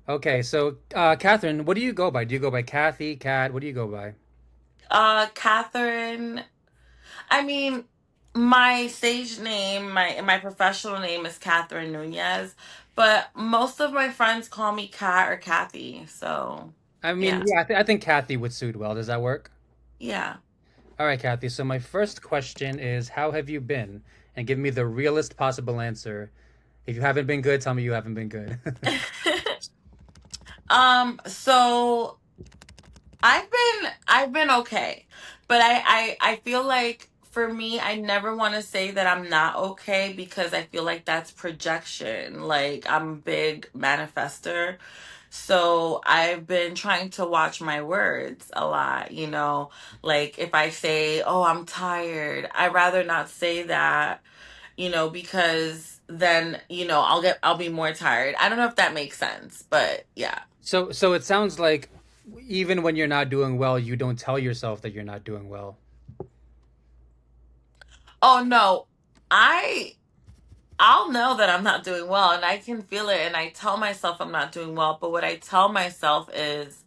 Okay, so Catherine, what do you go by? Do you go by Kathy, Kat? What do you go by? Catherine. I mean, my stage name, my professional name is Catherine Nunez, but most of my friends call me Kat or Kathy. So, I mean, yeah, yeah, I think Kathy would suit well. Does that work? yeah. All right, Kathy. So my first question is, how have you been? And give me the realest possible answer. If you haven't been good, tell me you haven't been good. So I've been okay, but I feel like for me, I never want to say that I'm not okay because I feel like that's projection. Like I'm a big manifester. So I've been trying to watch my words a lot, like if I say, "Oh, I'm tired," I'd rather not say that, because then, I'll be more tired. I don't know if that makes sense, but yeah. So it sounds like even when you're not doing well, you don't tell yourself that you're not doing well. Oh no. I I'll know that I'm not doing well and I can feel it and I tell myself I'm not doing well, but what I tell myself is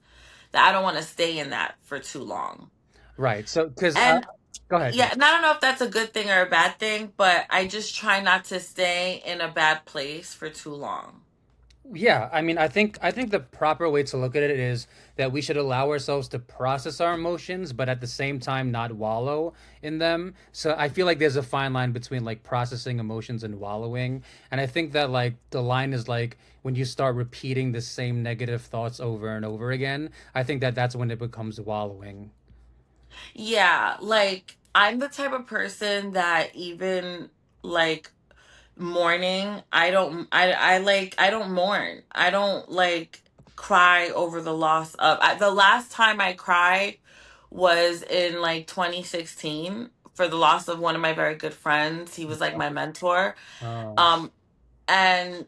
that I don't want to stay in that for too long. Right. So, because And go ahead, go yeah, ahead. and I don't know if that's a good thing or a bad thing, but I just try not to stay in a bad place for too long. Yeah, I mean, I think the proper way to look at it is that we should allow ourselves to process our emotions, but at the same time not wallow in them. So I feel like there's a fine line between like processing emotions and wallowing. And I think that like the line is like when you start repeating the same negative thoughts over and over again, I think that that's when it becomes wallowing. Yeah, like I'm the type of person that even like mourning, I don't mourn. I don't like cry over the loss of the last time I cried was in like 2016 for the loss of one of my very good friends. He was like my mentor. Oh, Um and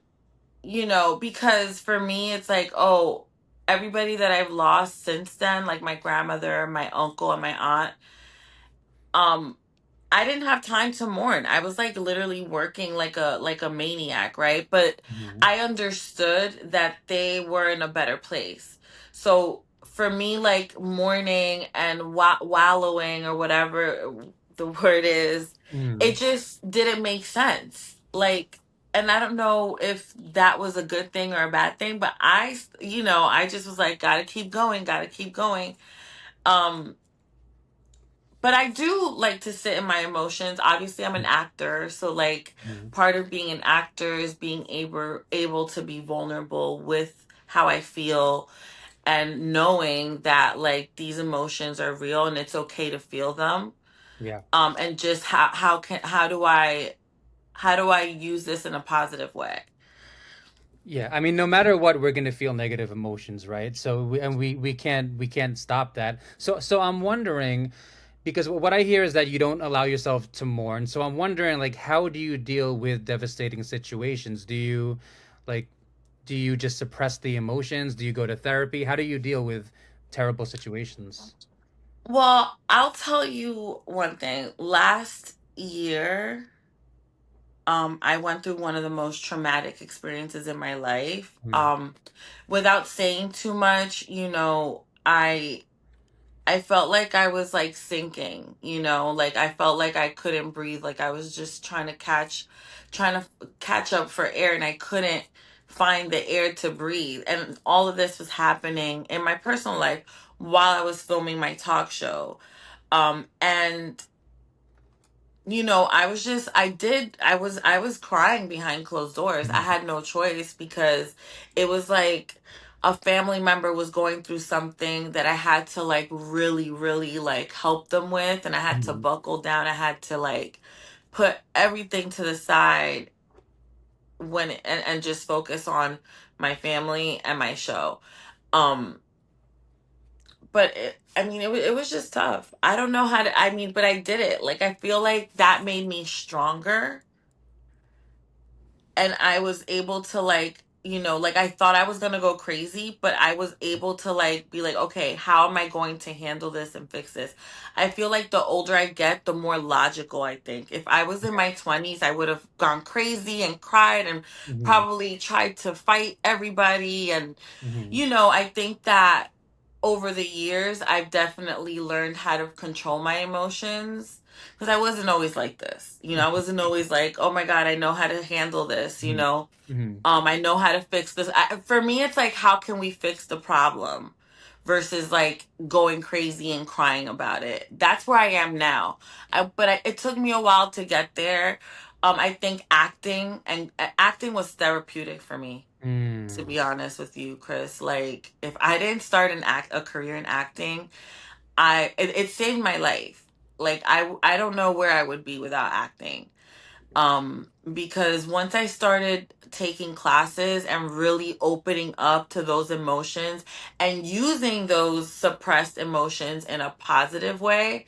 because for me it's like, oh, everybody that I've lost since then, like my grandmother, my uncle and my aunt, um I didn't have time to mourn. I was like literally working like a maniac, right? But mhm. I understood that they were in a better place. So for me, like mourning and wallowing or whatever the word is, it Mm. just didn't make sense. Like, and I don't know if that was a good thing or a bad thing, but I just was like, gotta keep going, gotta keep going. Um, but I do like to sit in my emotions. Obviously, I'm an actor, so like Mhm. part of being an actor is being able to be vulnerable with how I feel and knowing that like these emotions are real and it's okay to feel them. Yeah. And just how do I use this in a positive way? Yeah, I mean, no matter what, we're gonna feel negative emotions, right? So we can't stop that. So I'm wondering, because what I hear is that you don't allow yourself to mourn. So I'm wondering, like, how do you deal with devastating situations? Like, do you just suppress the emotions? Do you go to therapy? How do you deal with terrible situations? Well, I'll tell you one thing. Last year, I went through one of the most traumatic experiences in my life. Hmm. Without saying too much, I felt like I was like sinking, like I felt like I couldn't breathe, like I was just trying to catch up for air and I couldn't find the air to breathe. And all of this was happening in my personal life while I was filming my talk show. And I was just I was crying behind closed doors. I had no choice because it was like a family member was going through something that I had to like really really like help them with, and I had to Hmm. buckle down. I had to like put everything to the side and just focus on my family and my show. Um but I mean, it was just tough. I don't know how to. I mean, but I did it. Like I feel like that made me stronger, and I was able to like like I thought I was going to go crazy, but I was able to like be like, okay, how am I going to handle this and fix this? I feel like the older I get, the more logical I think. If I was in my 20s, I would have gone crazy and cried and Hmm. probably tried to fight everybody. And, Hmm. I think that over the years, I've definitely learned how to control my emotions because I wasn't always like this. I wasn't always like, oh my God, I know how to handle this, Hmm. Hmm. I know how to fix this. For me, it's like, how can we fix the problem versus like going crazy and crying about it. That's where I am now. It took me a while to get there. I think acting was therapeutic for me, to Mm. be honest with you, Chris. Like, if I didn't start a career in acting, it saved my life. Like, I don't know where I would be without acting. Because once I started taking classes and really opening up to those emotions and using those suppressed emotions in a positive way,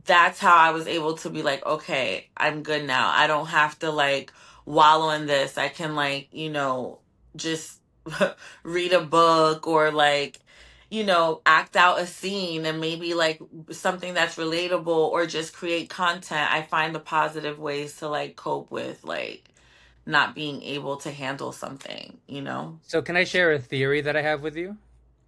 that's how I was able to be like, okay, I'm good now. I don't have to like wallow in this. I can like, just read a book or like, act out a scene and maybe like something that's relatable or just create content. I find the positive ways to like cope with like not being able to handle something. So can I share a theory that I have with you?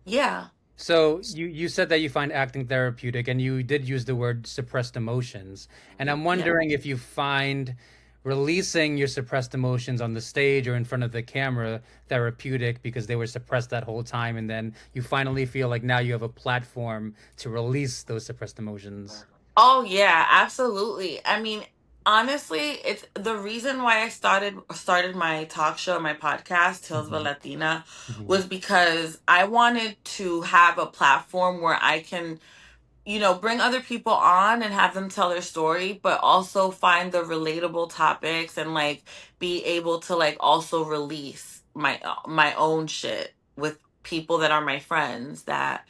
Yeah. So you said that you find acting therapeutic, and you did use the word suppressed emotions. And I'm Yeah. wondering if you find releasing your suppressed emotions on the stage or in front of the camera therapeutic because they were suppressed that whole time, and then you finally feel like now you have a platform to release those suppressed emotions. Oh yeah, absolutely. I mean, honestly, it's the reason why I started my talk show, my podcast, Tales of a Hmm. Latina, Hmm. was because I wanted to have a platform where I can bring other people on and have them tell their story, but also find the relatable topics and like be able to like also release my own shit with people that are my friends that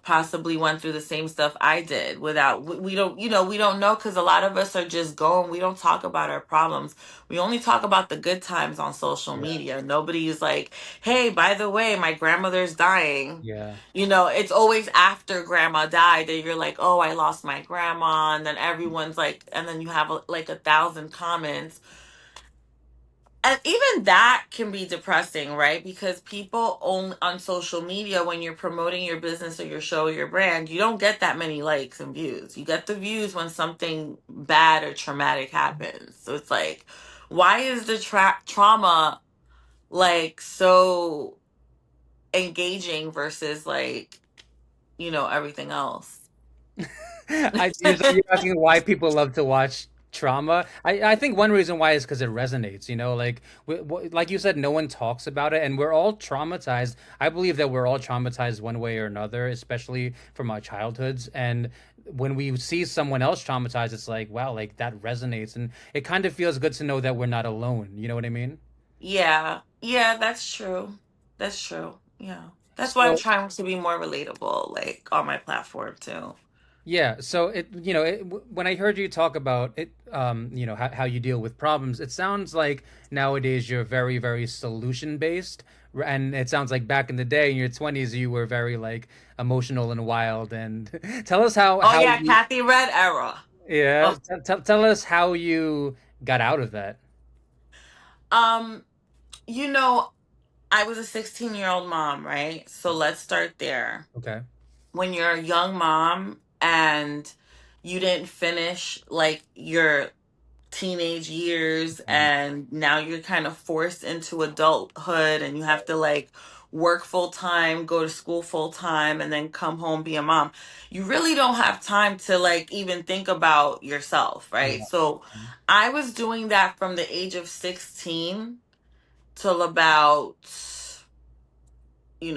possibly went through the same stuff I did without we don't we don't know because a lot of us are just going, we don't talk about our problems, we only talk about the good times on social Yeah. media. Nobody's like, hey, by the way, my grandmother's dying. Yeah. It's always after grandma died that you're like, oh, I lost my grandma. And then everyone's like, and then you have like 1,000 comments. And even that can be depressing, right? Because people on social media, when you're promoting your business or your show or your brand, you don't get that many likes and views. You get the views when something bad or traumatic happens. So it's like, why is the trauma like so engaging versus like, everything else? So you're asking why people love to watch trauma. I think one reason why is because it resonates. Like like you said, no one talks about it, and we're all traumatized. I believe that we're all traumatized one way or another, especially from our childhoods. And when we see someone else traumatized, it's like, wow, like that resonates, and it kind of feels good to know that we're not alone. You know what I mean? Yeah. Yeah, that's true. That's true. Yeah. That's why I'm So trying to be more relatable, like on my platform too. yeah, so when I heard you talk about it, how you deal with problems, it sounds like nowadays you're very, very solution based, and it sounds like back in the day in your 20s you were very like emotional and wild. And tell us Oh how yeah, you, Kathy Red era. yeah, Oh, tell us how you got out of that. um, you know, I was a 16-year-old mom, right? So let's start there. Okay. When you're a young mom and you didn't finish like your teenage years Mhm. and now you're kind of forced into adulthood and you have to like work full time, go to school full time and then come home be a mom. You really don't have time to like even think about yourself, right? Yeah. So I was doing that from the age of 16 till about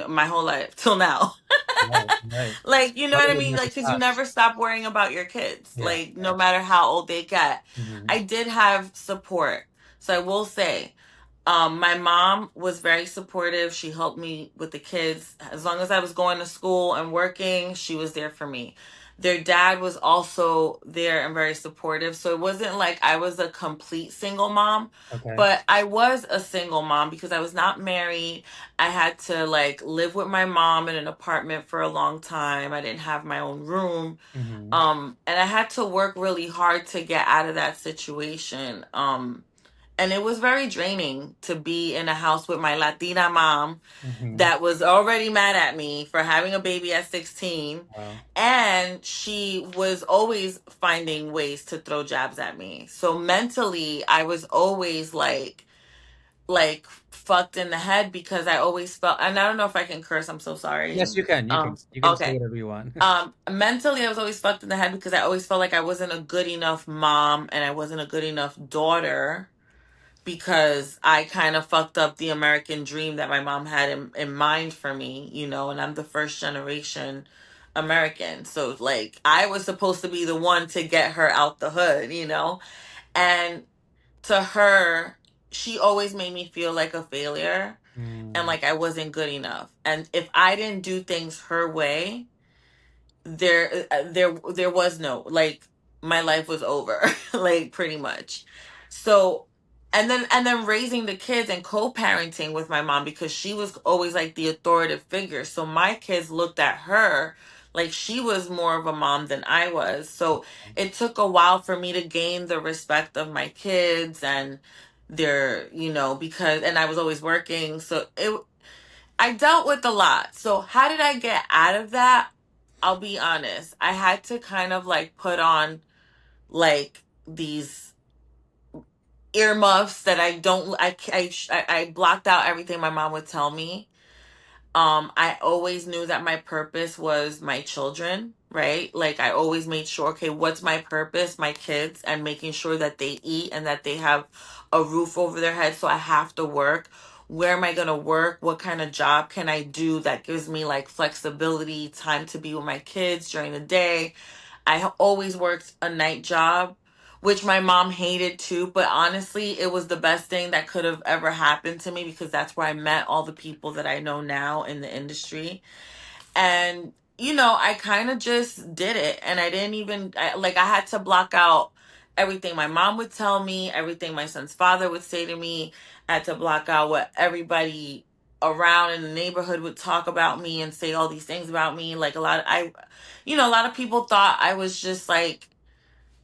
my whole life till now. Right. Right. Like, you know what I Struggle mean? never Like, because you stops. never stop worrying about your kids, Yeah. like, no matter how old they get. Hmm. I did have support. So I will say, my mom was very supportive. She helped me with the kids. As long as I was going to school and working, she was there for me. Their dad was also there and very supportive. So it wasn't like I was a complete single mom, Okay. but I was a single mom because I was not married. I had to like live with my mom in an apartment for a long time. I didn't have my own room. Mm-hmm. And I had to work really hard to get out of that situation. And it was very draining to be in a house with my Latina mom Mm-hmm. that was already mad at me for having a baby at 16. Wow. And she was always finding ways to throw jabs at me. So mentally, I was always like fucked in the head because I always felt, and I don't know if I can curse, I'm so sorry. Yes, you can. You can. You can say Okay. whatever you want. Mentally, I was always fucked in the head because I always felt like I wasn't a good enough mom and I wasn't a good enough daughter because I kind of fucked up the American dream that my mom had in mind for me, and I'm the first generation American. So, like, I was supposed to be the one to get her out the hood. And to her, she always made me feel like a failure and Mm, like I wasn't good enough. And if I didn't do things her way, there was no, like, my life was over like pretty much. So and then raising the kids and co-parenting with my mom because she was always like the authoritative figure, so my kids looked at her like she was more of a mom than I was. So it took a while for me to gain the respect of my kids and their, because, and I was always working, so I dealt with a lot. So how did I get out of that? I'll be honest. I had to kind of like put on like these earmuffs that I don't I blocked out everything my mom would tell me. I always knew that my purpose was my children, right? Like I always made sure, okay, what's my purpose? My kids, and making sure that they eat and that they have a roof over their head. So I have to work. Where am I going to work? What kind of job can I do that gives me like flexibility, time to be with my kids during the day? Always worked a night job, which my mom hated too. But honestly, it was the best thing that could have ever happened to me because that's where I met all the people that I know now in the industry. And, I kind of just did it. And I didn't even, like, I had to block out everything my mom would tell me, everything my son's father would say to me. I had to block out what everybody around in the neighborhood would talk about me and say all these things about me. Like, a lot of people thought I was just like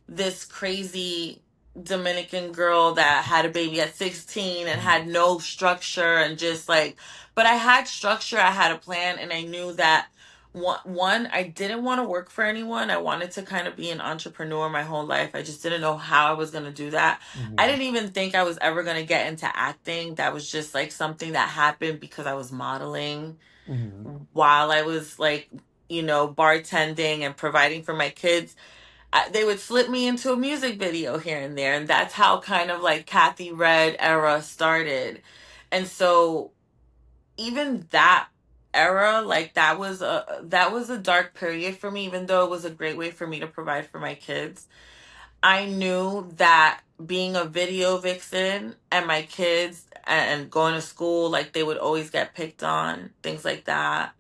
this crazy Dominican girl that had a baby at 16 and mm, had no structure and just like, but I had structure, I had a plan, and I knew that one, I didn't want to work for anyone. I wanted to kind of be an entrepreneur my whole life. I just didn't know how I was going to do that. I mhm, didn't even think I was ever going to get into acting. That was just like something that happened because I was modeling mhm, while I was like, bartending and providing for my kids. They would slip me into a music video here and there, and that's how kind of like Kathy Red era started. And so even that era, like that was a dark period for me, even though it was a great way for me to provide for my kids. I knew that being a video vixen and my kids and going to school, like they would always get picked on, things like that.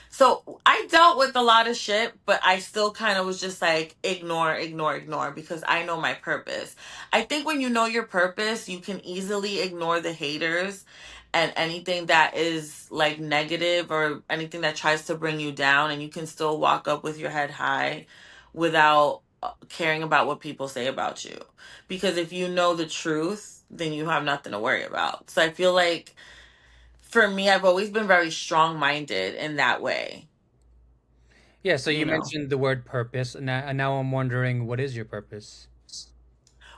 So I dealt with a lot of shit, but I still kind of was just like, ignore, ignore, ignore, because I know my purpose. I think when you know your purpose, you can easily ignore the haters and anything that is like negative or anything that tries to bring you down, and you can still walk up with your head high without caring about what people say about you. Because if you know the truth, then you have nothing to worry about. So I feel like for me, I've always been very strong minded in that way, yeah. So you you know. mentioned the word purpose, and now I'm wondering, what is your purpose?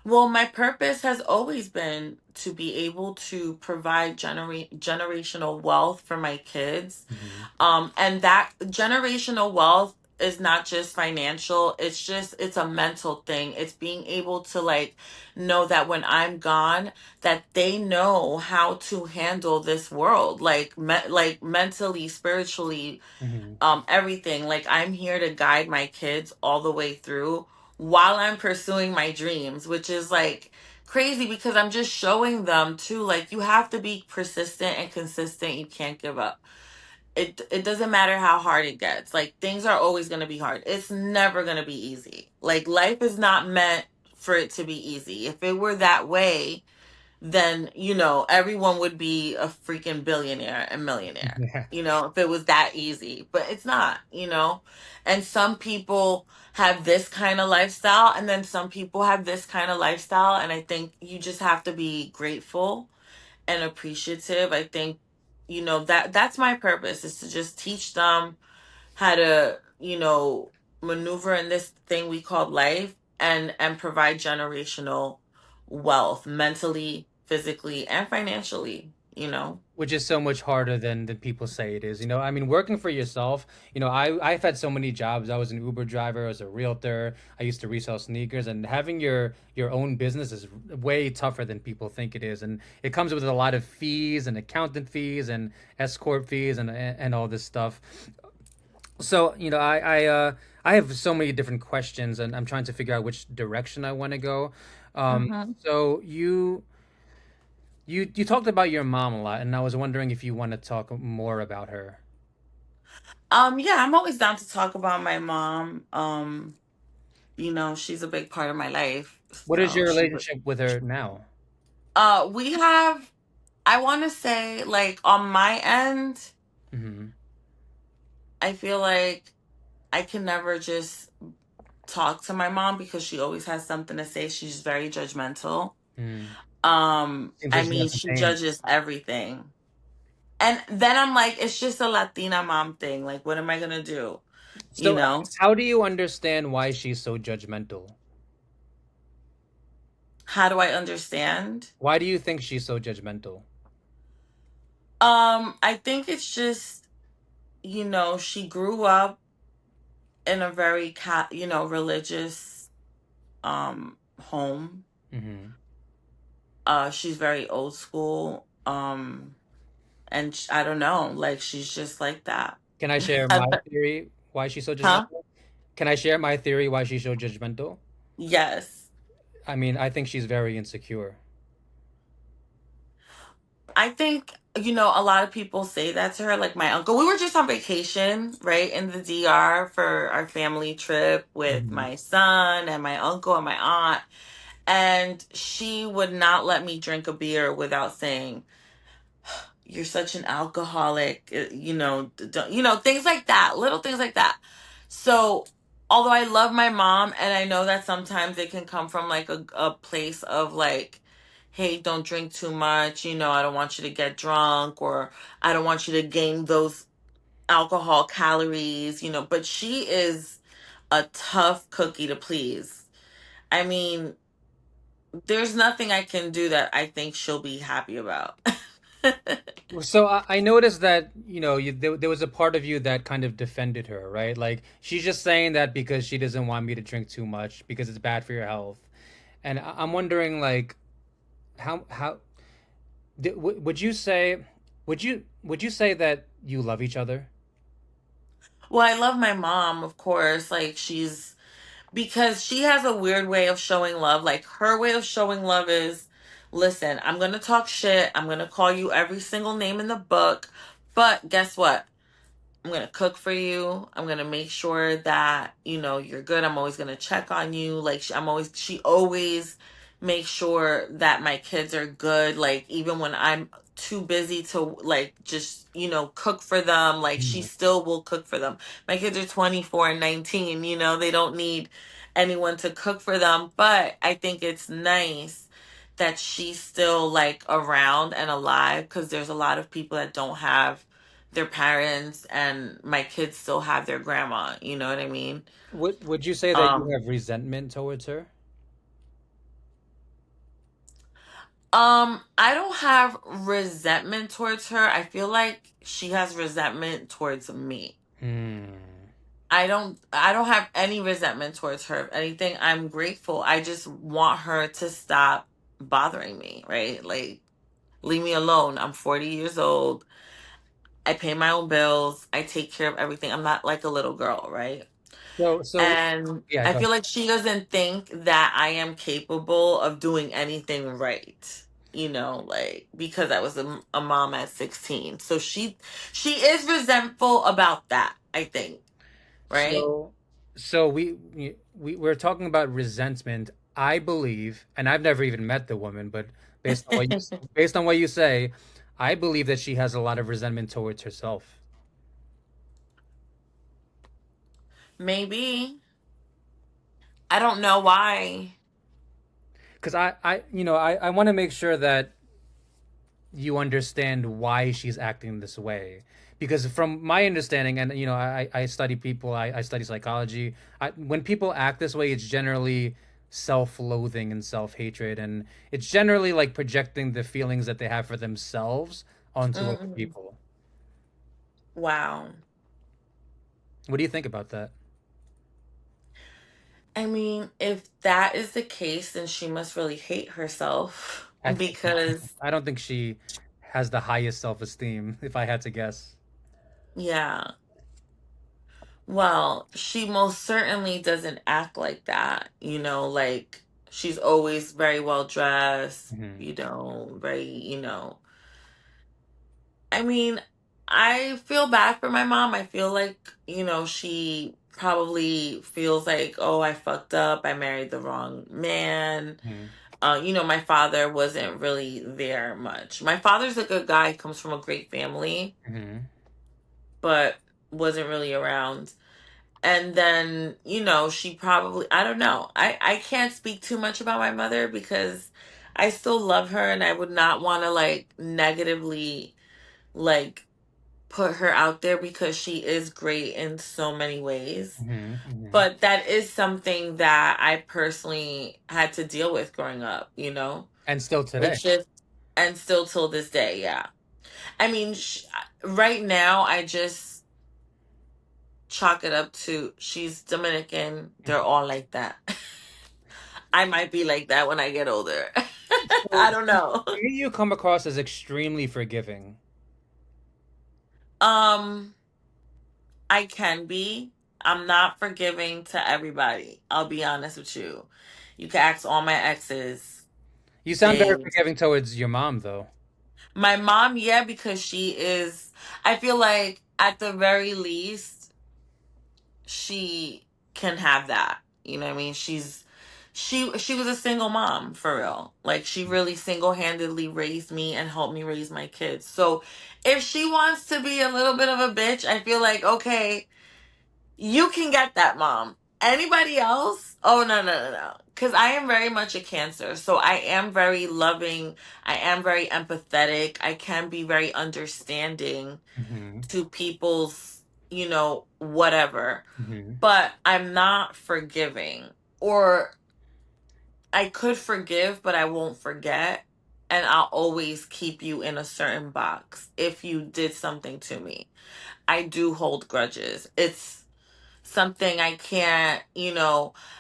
Well, my purpose has always been to be able to provide generational wealth for my kids. Mm-hmm. And that generational wealth is not just financial, it's a mental thing. It's being able to like know that when I'm gone, that they know how to handle this world, like like mentally, spiritually, Mm-hmm. everything. Like I'm here to guide my kids all the way through while I'm pursuing my dreams, which is like crazy because I'm just showing them too, like you have to be persistent and consistent. You can't give up. it doesn't matter how hard it gets. Like things are always going to be hard. It's never going to be easy. Like life is not meant for it to be easy. If it were that way, then everyone would be a freaking billionaire and millionaire. Yeah. If it was that easy, but it's not. And some people have this kind of lifestyle, and then some people have this kind of lifestyle, and I think you just have to be grateful and appreciative. I think that's my purpose, is to just teach them how to maneuver in this thing we call life, and provide generational wealth, mentally, physically, and financially. Which is so much harder than people say it is. I mean, working for yourself, I've had so many jobs. I was an Uber driver, I was a realtor, I used to resell sneakers, and having your own business is way tougher than people think it is. And it comes with a lot of fees and accountant fees and escort fees and all this stuff. So, I have so many different questions, and I'm trying to figure out which direction I want to go. Hmm. So you talked about your mom a lot, and I was wondering if you want to talk more about her. Yeah, I'm always down to talk about my mom. She's a big part of my life. What is So your she relationship with her now? we have, I want to say, like, on my end, Hmm. I feel like I can never just talk to my mom because she always has something to say. She's very judgmental. Mm. Seems I like she mean, has some she pain. judges everything. And then I'm like, it's just a Latina mom thing. Like, what am I gonna do? You So, know? how do you understand why she's so judgmental? How do I understand? Why do you think she's so judgmental? I think it's just, she grew up in a very religious home. Hmm. She's very old school. And I don't know, like she's just like that. Can I share my theory why she's so Huh? judgmental? Can I share my theory why she's so judgmental? Yes. I mean, I think she's very insecure. I think, a lot of people say that to her, like my uncle. We were just on vacation, right, in the DR for our family trip with Hmm. my son and my uncle and my aunt. And she would not let me drink a beer without saying, "You're such an alcoholic," things like that, little things like that. So, although I love my mom, and I know that sometimes it can come from like a place of like, hey, don't drink too much, I don't want you to get drunk, or I don't want you to gain those alcohol calories, but she is a tough cookie to please. I mean, there's nothing I can do that I think she'll be happy about. So I noticed that there was a part of you that kind of defended her, right? Like she's just saying that because she doesn't want me to drink too much because it's bad for your health. And I'm wondering, like, how would you say would you say that you love each other? Well, I love my mom, of course. Like because she has a weird way of showing love. Like her way of showing love is, listen, I'm going to talk shit. I'm going to call you every single name in the book. But guess what? I'm going to cook for you. I'm going to make sure that, you're good. I'm always going to check on you. Like she always makes sure that my kids are good. Like even when I'm too busy to like just, cook for them, like she Mhm. still will cook for them. My kids are 24 and 19, they don't need anyone to cook for them, but I think it's nice that she's still like around and alive, because there's a lot of people that don't have their parents, and my kids still have their grandma, you know what I mean? Would you say that you um have resentment towards her? I don't have resentment towards her. I feel like she has resentment towards me. Hmm. I don't have any resentment towards her. If anything, I'm grateful. I just want her to stop bothering me, right? Like leave me alone. I'm 40 years old. I pay my own bills. I take care of everything. I'm not like a little girl, right? So And yeah, I go feel ahead. like she doesn't think that I am capable of doing anything right. like because I was a mom at 16. So she is resentful about that, I think, right? So, so we're talking about resentment. I believe, and I've never even met the woman, but based on what you based on what you say, I believe that she has a lot of resentment towards herself. Maybe. I don't know why. Because I want to make sure that you understand why she's acting this way. Because from my understanding, and I study people, I study psychology. When people act this way, it's generally self-loathing and self-hatred, and it's generally like projecting the feelings that they have for themselves onto other Mm, people. wow. What do you think about that? I mean, if that is the case, then she must really hate herself I think because, I don't think she has the highest self-esteem, if I had to guess. yeah. Well, she most certainly doesn't act like that, like she's always very well dressed, Hmm. very, I mean, I feel bad for my mom. I feel like, she probably feels like, oh, I fucked up. I married the wrong man. Hmm. My father wasn't really there much. My father's a good guy, comes from a great family, Hmm. but wasn't really around. And then, she probably, I don't know. I can't speak too much about my mother because I still love her and I would not want to like negatively like put her out there because she is great in so many ways. Hmm. Hmm. But that is something that I personally had to deal with growing up, And still today. It's just, and still till this day, yeah. I mean, right now, I just chalk it up to she's Dominican. They're all like that. I might be like that when I get older. So I don't know. to me, you come across as extremely forgiving. Um, I can be. I'm not forgiving to everybody. I'll be honest with you. You can ask all my exes. You sound very They, forgiving towards your mom, though. my mom, yeah, because I feel like at the very least, she can have that. You know what I mean? She was a single mom for real. Like she really single-handedly raised me and helped me raise my kids. So if she wants to be a little bit of a bitch, I feel like okay, you can get that, mom. Anybody else? Oh, no, no, no, no. Because I am very much a Cancer. So I am very loving. I am very empathetic. I can be very understanding Hmm. to people's, whatever. Hmm. But I'm not forgiving. Or I could forgive, but I won't forget. And I'll always keep you in a certain box if you did something to me. I do hold grudges. It's something I can't,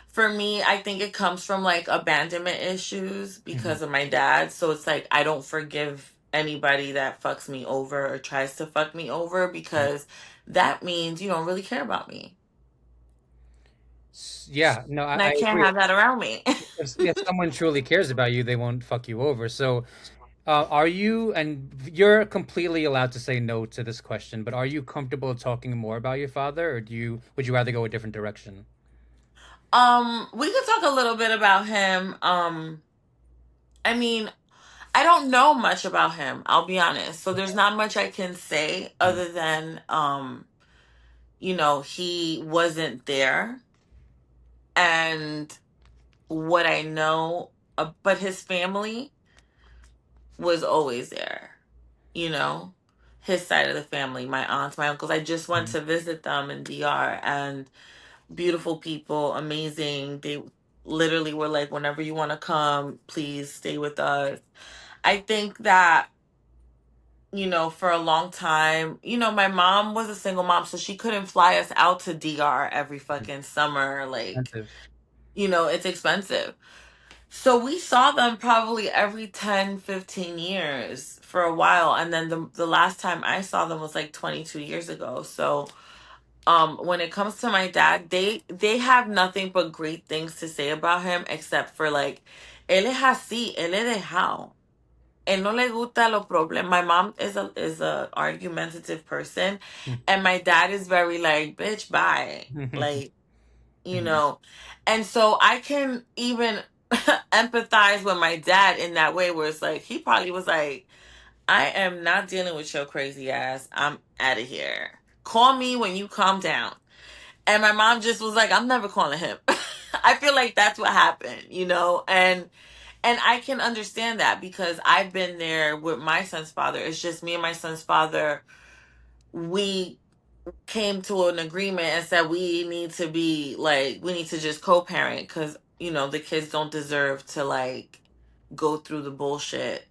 for me, I think it comes from like abandonment issues Hmm. because of my dad. So it's like I don't forgive anybody that fucks me over or tries to fuck me over because that means you don't really care about me. Yeah, no, And I I can't agree. have that around me. If someone truly cares about you, they won't fuck you over. So, are you, and you're completely allowed to say no to this question, but are you comfortable talking more about your father, or would you rather go a different direction? We could talk a little bit about him. I mean, I don't know much about him, I'll be honest. So there's not much I can say Mhm. other than he wasn't there. And what I know, but his family was always there, you know, his side of the family, my aunts, my uncles. I just went Mhm. to visit them in DR and beautiful people, amazing. They literally were like, whenever you want to come, please stay with us. I think that for a long time, my mom was a single mom, so she couldn't fly us out to DR every fucking summer. Like, Expensive. it's expensive. So we saw them probably every 10, 15 years for a while. And then the last time I saw them was like 22 years ago. So when it comes to my dad, they have nothing but great things to say about him except for like, él es así, él es dejado. él no le gusta los problemas. My mom is a argumentative person, and my dad is very like, bitch, bye. Like, you know. And so I can even empathize with my dad in that way where it's like he probably was like, I am not dealing with your crazy ass. I'm out of here. Call me when you calm down. And my mom just was like, I'm never calling him. I feel like that's what happened, you know? And I can understand that because I've been there with my son's father. It's just me and my son's father. We came to an agreement and said we need to be like, we need to just co-parent because, you know, the kids don't deserve to like go through the bullshit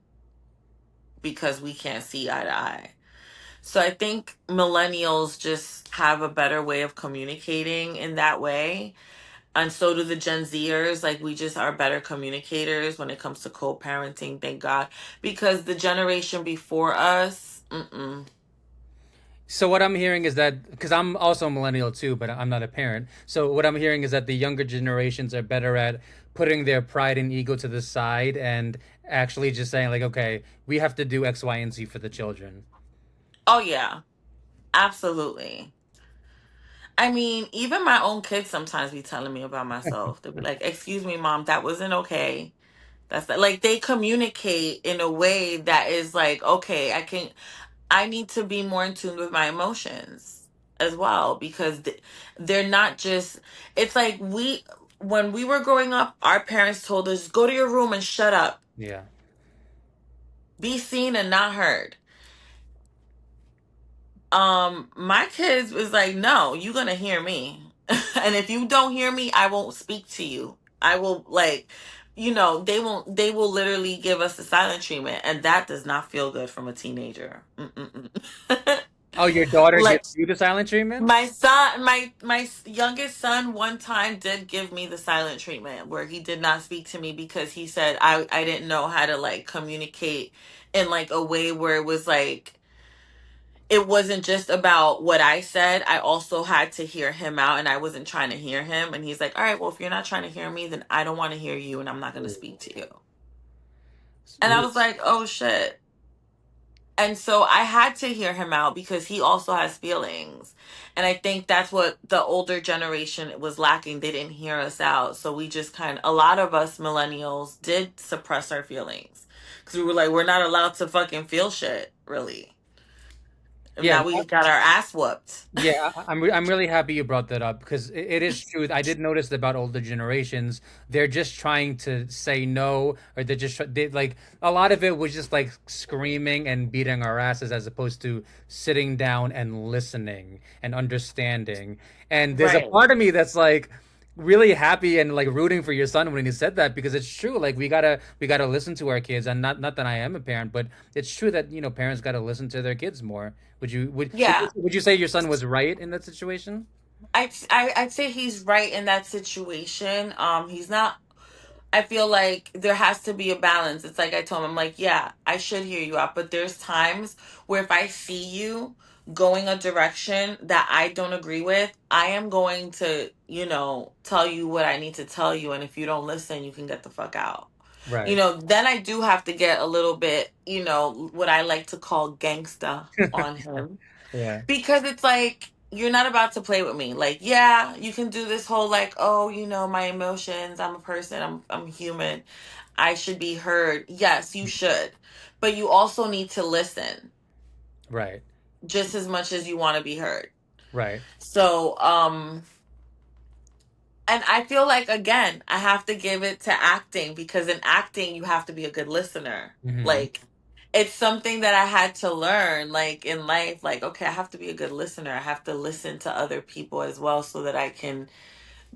because we can't see eye to eye. So I think millennials just have a better way of communicating in that way. And so do the Gen Zers. Like, we just are better communicators when it comes to co-parenting, thank God. Because the generation before us, mm-mm. So what I'm hearing is that because I'm also a millennial too, but I'm not a parent. So what I'm hearing is that the younger generations are better at putting their pride and ego to the side and actually just saying like, okay, we have to do X, Y, and Z for the children. Oh yeah, absolutely. I mean, even my own kids sometimes be telling me about myself. They'll be like, "Excuse me, mom, that wasn't okay." That's like they communicate in a way that is like, okay, I need to be more in tune with my emotions as well because they're not just, it's like when we were growing up, our parents told us, go to your room and shut up, Yeah. be seen and not heard. My kids was like, no, you're gonna hear me. And if you don't hear me, I won't speak to you. I will like, you know, they will literally give us the silent treatment, and that does not feel good from a teenager. Mm-mm-mm. Oh, your daughter Like, gives you the silent treatment? my son, my youngest son, one time did give me the silent treatment where he did not speak to me because he said I didn't know how to like communicate in like a way where it was like it wasn't just about what I said. I also had to hear him out, and I wasn't trying to hear him. And he's like, "All right, well, if you're not trying to hear me, then I don't want to hear you, and I'm not going to speak to you." And I was like, "Oh shit." And so I had to hear him out because he also has feelings. And I think that's what the older generation was lacking. They didn't hear us out. So we just a lot of us millennials did suppress our feelings. Because we were like, we're not allowed to fucking feel shit, really. And Yeah, now we got our ass whooped. yeah, I'm really happy you brought that up because it is true. I did notice about older generations. They're just trying to say no, or they like a lot of it was just like screaming and beating our asses as opposed to sitting down and listening and understanding. And there's a Right. part of me that's like really happy and like rooting for your son when he said that because it's true. Like we gotta listen to our kids, and not that I am a parent, but it's true that parents gotta listen to their kids more. Yeah. Would you say your son was right in that situation? I'd say he's right in that situation. He's not. I feel like there has to be a balance. It's like I told him, I'm like, yeah, I should hear you out, but there's times where if I see you going a direction that I don't agree with, I am going to, you know, tell you what I need to tell you, and if you don't listen, you can get the fuck out. You Right. know, then I do have to get a little bit, you know, what I like to call gangsta on him Yeah. because it's like you're not about to play with me. Like, yeah, you can do this whole like, oh, you know, my emotions, I'm a person, I'm human, I should be heard. Yes, you should, but you also need to listen Right. just as much as you want to be heard. Right. So and I feel like again I have to give it to acting because in acting you have to be a good listener. Hmm. Like, it's something that I had to learn, like in life. Like, okay, I have to be a good listener. I have to listen to other people as well so that I can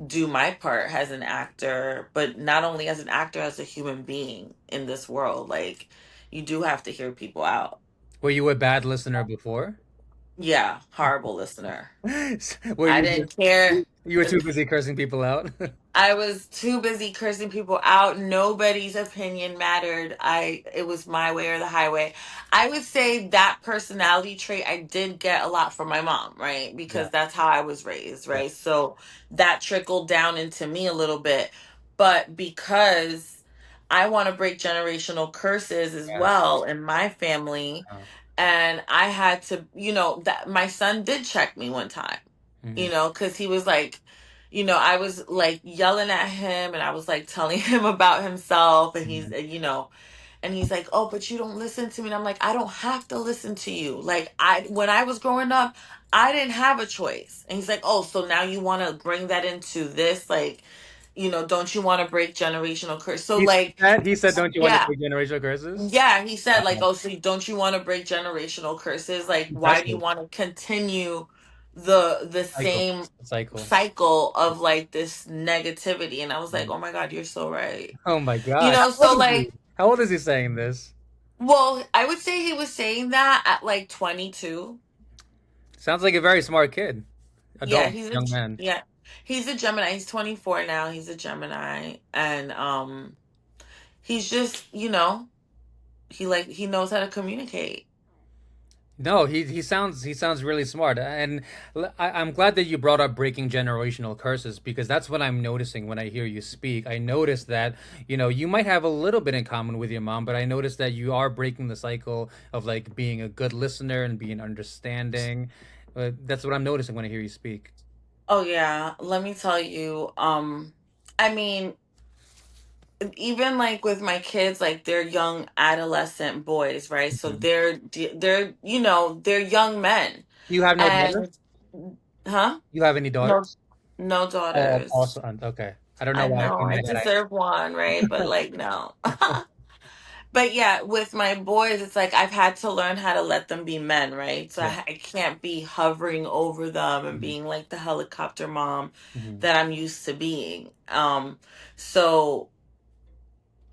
do my part as an actor, but not only as an actor, as a human being in this world. Like, you do have to hear people out. Were you a bad listener before? Yeah, horrible listener. Were I you didn't care. you were too busy cursing people out? I was too busy cursing people out. Nobody's opinion mattered. It was my way or the highway. I would say that personality trait I did get a lot from my mom, right? Yeah. Because that's how I was raised, Yeah. right? So that trickled down into me a little bit. But because I want to break generational curses as Yes. well in my family. Uh, And I had to, that my son did check me one time, mhm, because he was like, I was like yelling at him and I was like telling him about himself. And mhm. he's like, oh, but you don't listen to me. And I'm like, I don't have to listen to you. Like, when I was growing up, I didn't have a choice. And he's like, oh, so now you want to bring that into this? Like, don't you want to break generational curse? So, He said like, that. He said, "Don't you want to yeah. break generational curses?" Yeah, he said like, Wow, "Oh, so don't you want to break generational curses? Like, why do you impressive want to continue the cycle. same Cycle. cycle of like this negativity?" And I was like, Mhm. "Oh my God, you're so right." Oh my God, how old So is he? like, How old is he saying this? well, I would say he was saying that at like 22. Sounds like a very smart kid, Yeah, adult, young man. yeah, he's a Gemini. He's 24 now. He's a Gemini, and he's just, he knows how to communicate. No, he sounds really smart, and I'm glad that you brought up breaking generational curses because that's what I'm noticing when I hear you speak. I notice that you might have a little bit in common with your mom, but I notice that you are breaking the cycle of like being a good listener and being understanding. That's what I'm noticing when I hear you speak. Oh yeah, let me tell you. I mean, even like with my kids, like they're young adolescent boys, right? So Mhm. they're young men, You have no daughters? and huh? You have any No, daughters? no Oh, daughters. also, okay. I don't know I why know in my I head deserve one, right? But I. like no. But yeah, with my boys, it's like I've had to learn how to let them be men, right? So Yeah. I can't be hovering over them and Mhm. being like the helicopter mom Mhm. that I'm used to being. So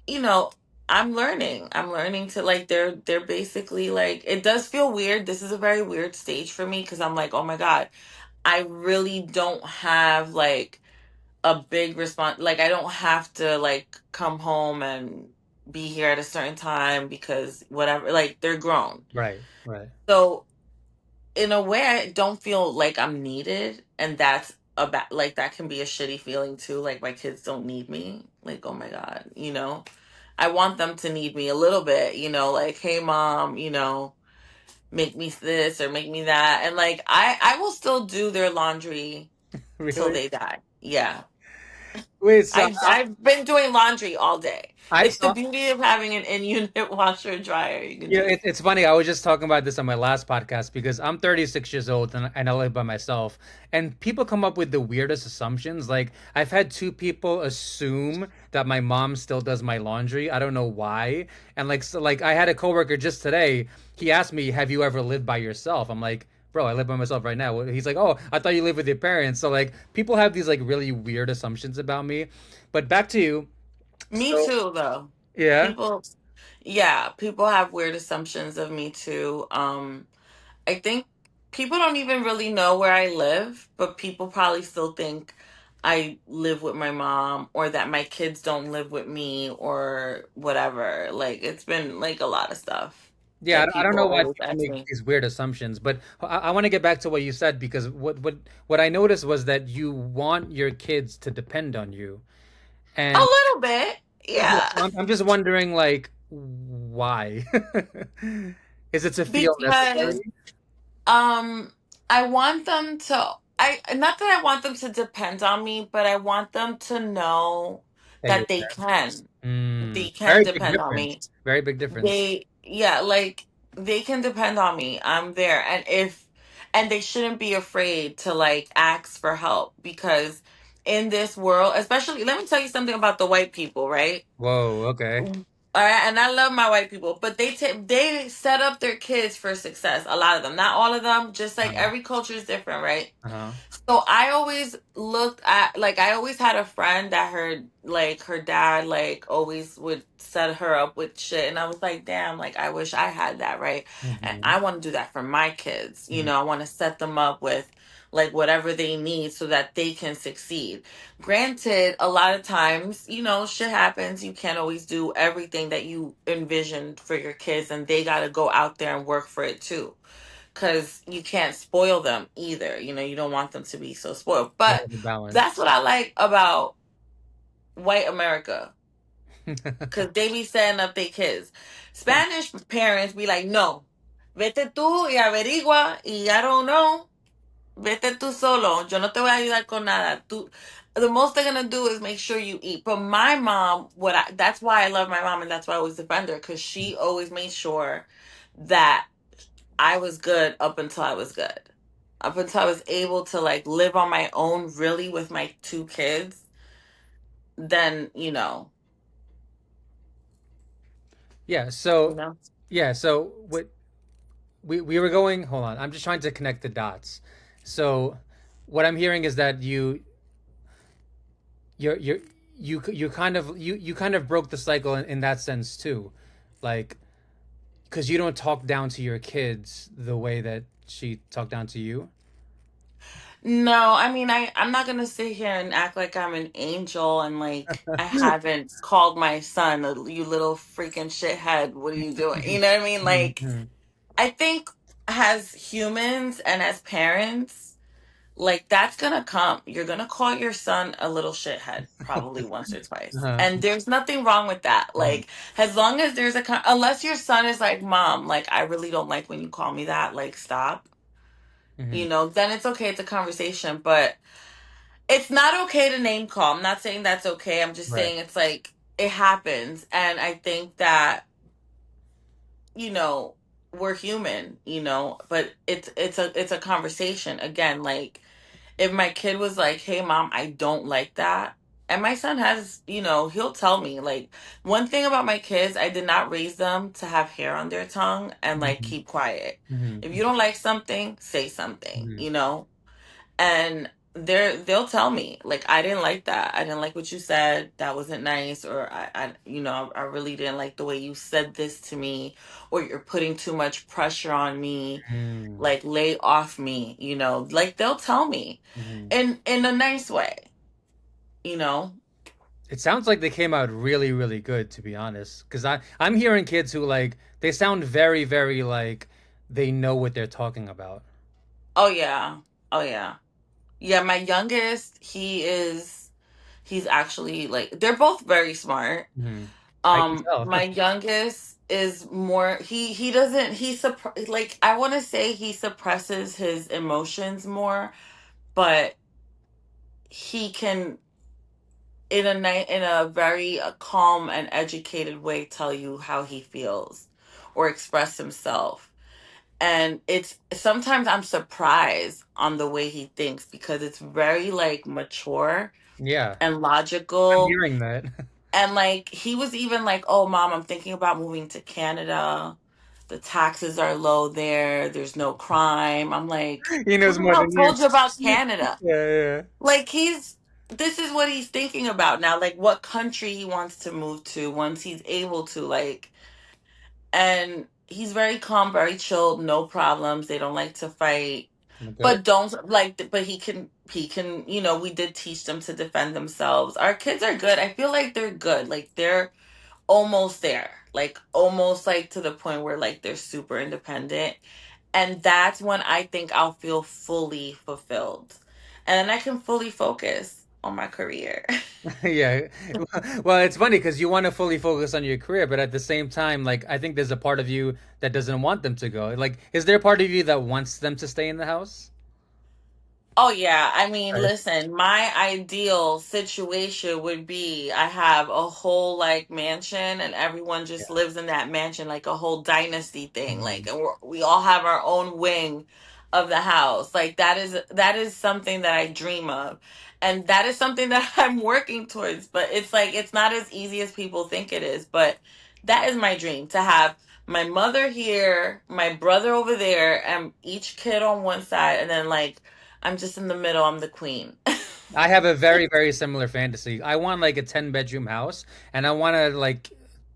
you know, I'm learning. I'm learning to like they're basically like it does feel weird. This is a very weird stage for me because I'm like, "Oh my God, I really don't have like a big response. Like I don't have to like come home and be here at a certain time because whatever, like they're grown." Right, right. So, in a way I don't feel like I'm needed, and that's about like that can be a shitty feeling too. Like my kids don't need me. Like, oh my God, I want them to need me a little bit, like, hey mom, make me this or make me that. And like I will still do their laundry till Really? they die. Yeah. Wait, so I've been doing laundry all day. I It's the saw. beauty of having an in-unit washer and dryer. You can just It's funny. I was just talking about this on my last podcast because I'm 36 years old and I live by myself. And people come up with the weirdest assumptions. Like, I've had two people assume that my mom still does my laundry. I don't know why. And like, so, like, I had a coworker just today. He asked me, "Have you ever lived by yourself?" I'm like, "Bro, I live by myself right now." He's like, "Oh, I thought you lived with your parents." So like, people have these like really weird assumptions about me. But back to you. me So too though. yeah. People Yeah, people have weird assumptions of me too. I think people don't even really know where I live, but people probably still think I live with my mom or that my kids don't live with me or whatever. Like it's been like a lot of stuff Yeah, that I don't people know why always people ask make me. these weird assumptions, but I want to get back to what you said because what I noticed was that you want your kids to depend on you, A and little bit. yeah, Yeah. so I'm just wondering like why? Is it to feel Because necessary um I want them to I not that I want them to depend on me, but I want them to know that you're that they there? can. Mm, They can very big depend on difference. me. Very big difference. Yeah, like they can depend on me. I'm there. And they shouldn't be afraid to like ask for help because in this world, especially let me tell you something about the white people, right? Whoa, okay. All right, and I love my white people, but they set up their kids for success. A lot of them, not all of them. Just like Uh-huh. every culture is different, right? Uh-huh. So I always looked at like I always had a friend that her dad like always would set her up with shit, and I was like, damn, like I wish I had that, right? And Hmm. I want to do that for my kids. Hmm. I want to set them up with like whatever they need so that they can succeed. Granted, a lot of times, shit happens. You can't always do everything that you envisioned for your kids, and they got to go out there and work for it too because you can't spoil them either. You don't want them to be so spoiled. Yeah, But the that's balance. what I like about white America. because they be setting up their kids. Spanish parents be like, no, vete tú y averigua, y I don't know. Vete tú solo. Yo no te voy a ayudar con nada. Tú, the most they're gonna do is make sure you eat. But my mom, that's why I love my mom and that's why I always defend her because she always made sure that I was good up until I was good. Up until I was able to like live on my own really with my two kids, then Yeah, you so know. what we were going, hold on. I'm just trying to connect the dots. So what I'm hearing is that you're you kind of broke the cycle in that sense too. Like because you don't talk down to your kids the way that she talked down to you. No, I mean I'm not gonna sit here and act like I'm an angel and like I haven't called my son you little freaking shithead. What are you doing? You know what I mean? Like Mhm. I think as humans and as parents, like that's gonna come. You're gonna call your son a little shithead probably once or twice. Uh-huh. And there's nothing wrong with that. Mhm. Like as long as there's unless your son is like, "Mom, like I really don't like when you call me that. Like stop." Mhm. Then it's okay. It's a conversation, but it's not okay to name call. I'm not saying that's okay. I'm just Right. saying it's like it happens. And I think that, you know, we're human, but it's a conversation. Again, like if my kid was like, "Hey mom, I don't like that." And my son has, he'll tell me like one thing about my kids, I did not raise them to have hair on their tongue and like Mhm. keep quiet. Mhm. If you don't like something, say something, Mhm. and they'll tell me like I didn't like that, I didn't like what you said, that wasn't nice, or I really didn't like the way you said this to me, or you're putting too much pressure on me, Mhm. like lay off me, like they'll tell me Mhm. in a nice way, you know It sounds like they came out really, really good, to be honest. Because I'm hearing kids who like they sound very, very like they know what they're talking about. oh yeah, oh yeah, yeah. My youngest, he's actually like they're both very smart. Hmm. I can tell. My youngest is more he doesn't like I want to say he suppresses his emotions more, but he can in a very calm and educated way tell you how he feels or express himself. And it's sometimes I'm surprised on the way he thinks because it's very like mature Yeah, and I'm logical. hearing that. And like he was even like, "Oh, mom, I'm thinking about moving to Canada. The taxes are low there. There's no crime." I'm like, He "Who knows the more hell than you. told you about Canada?" Yeah, Like this is what he's thinking about now, like what country he wants to move to once he's able to, like, and he's very calm, very chilled, no problems. They don't like to fight. yeah. Good. But don't like but he can, we did teach them to defend themselves. Our kids are good. I feel like they're good. Like they're almost there, like almost like to the point where like they're super independent, and that's when I think I'll feel fully fulfilled, and then I can fully focus on my career. Yeah. Well, it's funny because you want to fully focus on your career, but at the same time, like I think there's a part of you that doesn't want them to go. Like, is there a part of you that wants them to stay in the house? Oh yeah, I mean, Right. listen, my ideal situation would be I have a whole like mansion and everyone just Yeah. lives in that mansion like a whole dynasty thing, Mhm. like, and we all have our own wing of the house. Like that is something that I dream of. And that is something that I'm working towards, but it's like it's not as easy as people think it is, but that is my dream to have my mother here, my brother over there, and each kid on one side, and then like I'm just in the middle. I'm the queen. I have a very, very similar fantasy. I want like a 10-bedroom house, and I want to like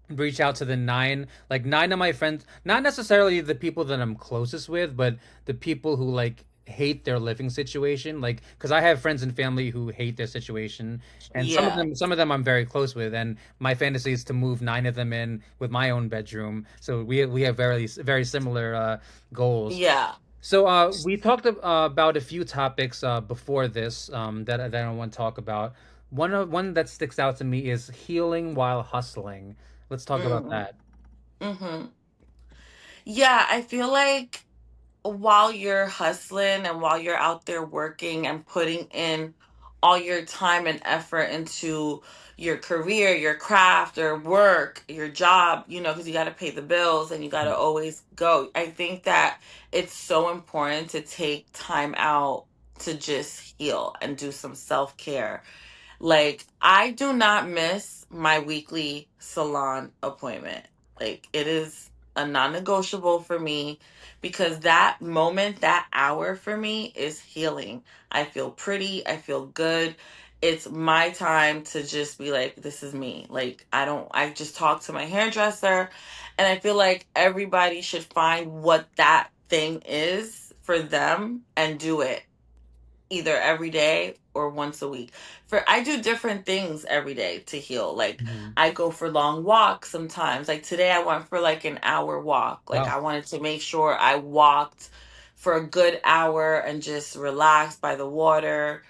reach out to the nine of my friends, not necessarily the people that I'm closest with, but the people who like hate their living situation. Like, because I have friends and family who hate their situation, and Yeah. some of them I'm very close with, and my fantasy is to move nine of them in with my own bedroom. So we have very, very similar goals. Yeah. So we talked about a few topics before this that I want to talk about. One that sticks out to me is healing while hustling. Let's talk about Mm. that. Hmm. Yeah, I feel like while you're hustling and while you're out there working and putting in all your time and effort into your career, your craft, or work, your job, because you got to pay the bills and you got to Mm. always go. I think that it's so important to take time out to just heal and do some self care. Like, I do not miss my weekly salon appointment. Like, it is a non negotiable for me because that moment, that hour for me is healing. I feel pretty. I feel good. It's my time to just be like, this is me. Like, I just talked to my hairdresser, and I feel like everybody should find what that thing is for them and do it either every day or once a week. For I do different things every day to heal. Like, Mhm. I go for long walks sometimes. Like today I went for like an hour walk. Like, Wow. I wanted to make sure I walked for a good hour and just relaxed by the water.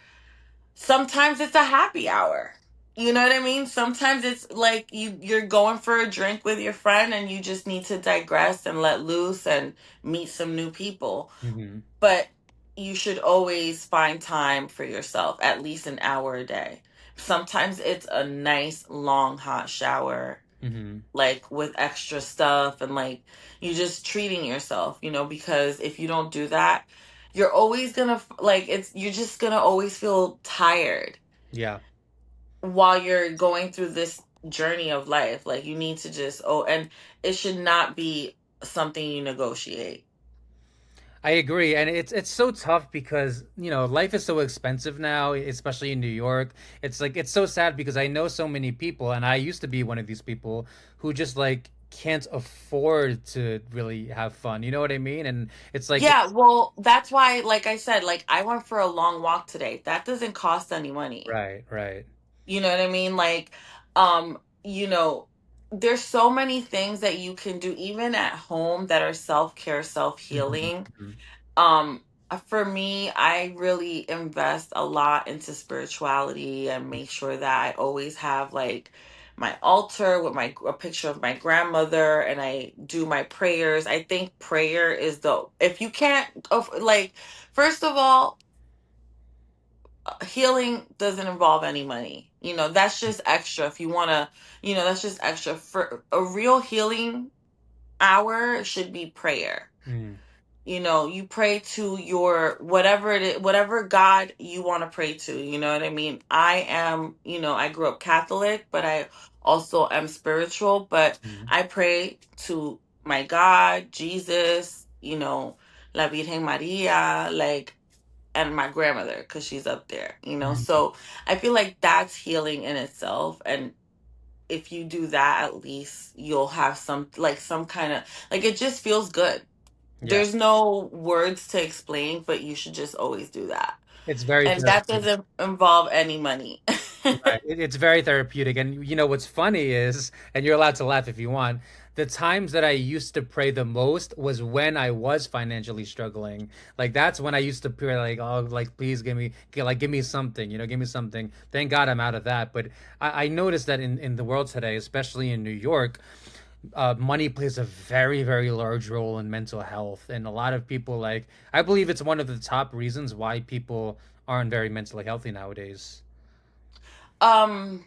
Sometimes it's a happy hour. You know what I mean? Sometimes it's like you're going for a drink with your friend and you just need to digress and let loose and meet some new people, Hmm. but you should always find time for yourself, at least an hour a day. Sometimes it's a nice long hot shower, Hmm. like with extra stuff, and like you just treating yourself, because if you don't do that, you're always gonna like you're just gonna always feel tired Yeah. while you're going through this journey of life. Like, you need to just, and it should not be something you negotiate. I agree, and it's so tough because life is so expensive now, especially in New York. It's like it's so sad because I know so many people, and I used to be one of these people who just like can't afford to really have fun. You know what I mean? And it's like Yeah, well, that's why, like I said, like I went for a long walk today. That doesn't cost any money. right, right. You know what I mean? Like, there's so many things that you can do even at home that are self-care, Hmm. self-healing. Um, for me, I really invest a lot into spirituality and make sure that I always have like my altar with a picture of my grandmother, and I do my prayers. I think prayer is if you can't like, first of all, healing doesn't involve any money. That's just extra if you want to, that's just extra. For a real healing hour should be prayer. Mm. You pray to your whatever it is, whatever God you want to pray to. You know what I mean? I grew up Catholic, but I also am spiritual. But Mm. I pray to my God, Jesus, La Virgen Maria, like, and my grandmother, because she's up there. Mm. So I feel like that's healing in itself. And if you do that, at least you'll have some kind of, like, it just feels good. Yeah, There's no words to explain, but you should just always do that. it's very And that therapeutic. doesn't involve any money. Right. It's very therapeutic. And what's funny is, and you're allowed to laugh if you want, the times that I used to pray the most was when I was financially struggling. Like that's when I used to pray like, oh, like please give me something, give me something. Thank God I'm out of that. But I noticed that in the world today, especially in New York, money plays a very, very large role in mental health. And a lot of people I believe it's one of the top reasons why people aren't very mentally healthy nowadays. um,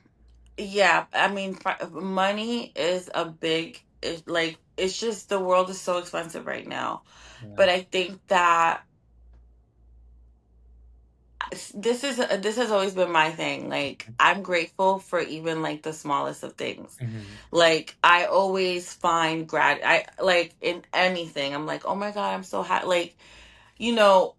yeah, I mean, money is a big, it's just the world is so expensive right now. Yeah. But I think that this has always been my thing. Like, I'm grateful for even like the smallest of things. Hmm. Like, I always find I like in anything. I'm like, oh my God, I'm so happy. Like, you know,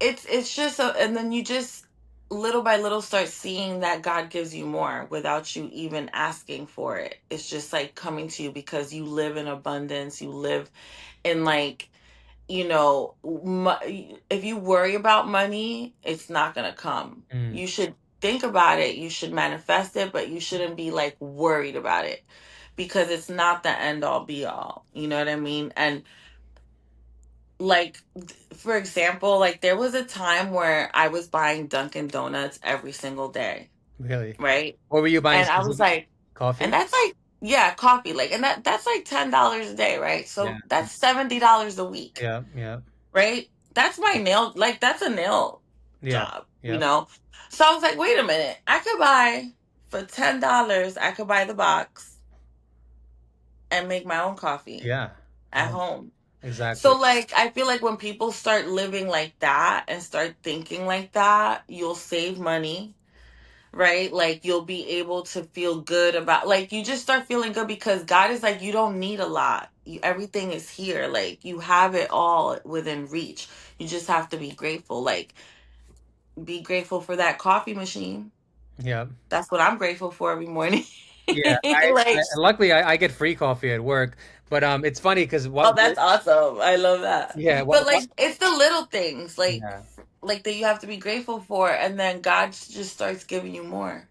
it's just and then you just little by little start seeing that God gives you more without you even asking for it. It's just like coming to you because you live in abundance. You live in like, if you worry about money, it's not going to come. Mm. You should think about it, you should manifest it, but you shouldn't be like worried about it because it's not the end all be all. You know what I mean? And like, for example, like there was a time where I was buying Dunkin' Donuts every single day, Really? right? What were you buying And I was specifically? like, and Coffee? that's like, yeah, coffee, like, and that's like $10 a day, right? Yeah. So that's $70 a week, Yeah. Yeah. right? That's my nail, like that's a nail Yeah. job, you Yep. know? So I was like, wait a minute, I could buy for $10, I could buy the box and make my own coffee Yeah. at No, home. exactly. So like I feel like when people start living like that and start thinking like that, you'll save money, right? Like you'll be able to feel good about, like you just start feeling good because God is like, you don't need a lot. Everything is here. Like you have it all within reach. You just have to be grateful. Like be grateful for that coffee machine. Yeah. That's what I'm grateful for every morning. Yeah. Like, Luckily I get free coffee at work, but it's funny because oh, that's awesome. I love that. yeah, But what like it's the little things yeah. like that you have to be grateful for, and then God just starts giving you more.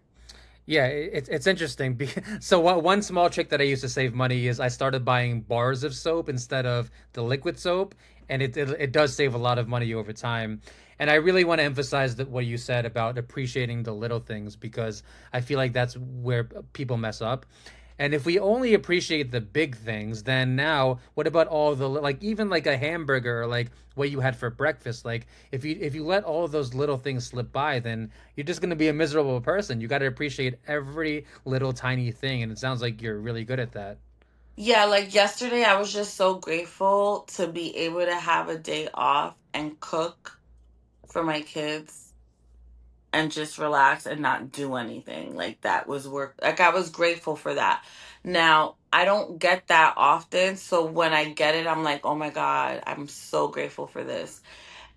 Yeah, it's interesting. So one small trick that I use to save money is I started buying bars of soap instead of the liquid soap, and it does save a lot of money over time. And I really want to emphasize that what you said about appreciating the little things because I feel like that's where people mess up. And if we only appreciate the big things, then now what about all the like even like a hamburger or like what you had for breakfast? Like if you let all of those little things slip by, then you're just going to be a miserable person. You got to appreciate every little tiny thing, and it sounds like you're really good at that. Yeah, like yesterday, I was just so grateful to be able to have a day off and cook for my kids and just relax and not do anything. Like that was work. Like I was grateful for that. Now, I don't get that often. So when I get it, I'm like, oh my God, I'm so grateful for this.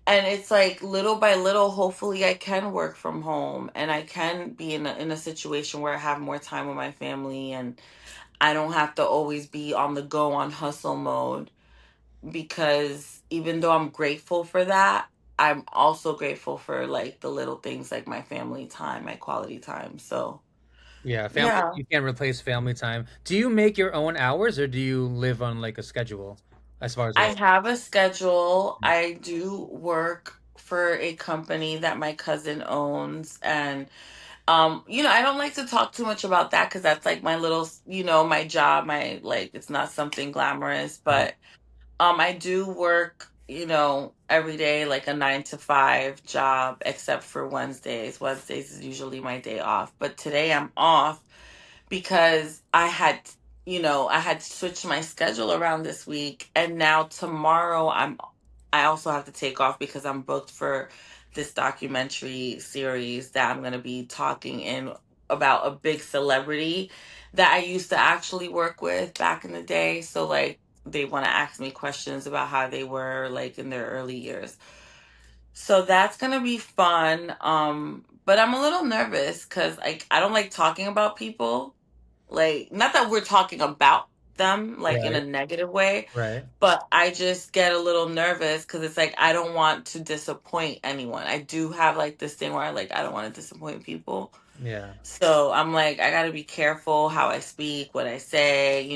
And it's like little by little, hopefully I can work from home and I can be in a situation where I have more time with my family and I don't have to always be on the go on hustle mode, because even though I'm grateful for that, I'm also grateful for like the little things like my family time, my quality time. So, Yeah, family, yeah. you can't replace family time. Do you make your own hours or do you live on like a schedule as far as I work? have a schedule. I do work for a company that my cousin owns, and I don't like to talk too much about that cuz that's like my little, my job, my like it's not something glamorous, Right. but I do work, every day like a 9 to 5 job, except for Wednesdays. Wednesdays is usually my day off. But today I'm off because I had switched my schedule around this week, and now tomorrow I also have to take off because I'm booked for this documentary series that I'm going to be talking in about a big celebrity that I used to actually work with back in the day. So like they want to ask me questions about how they were like in their early years. So that's going to be fun. But I'm a little nervous cuz like I don't like talking about people. Like not that we're talking about them like in a Right. negative way, Right. but I just get a little nervous because it's like I don't want to disappoint anyone. I do have like this thing where I don't want to disappoint people. Yeah. So I'm like, I got to be careful how I speak, what I say.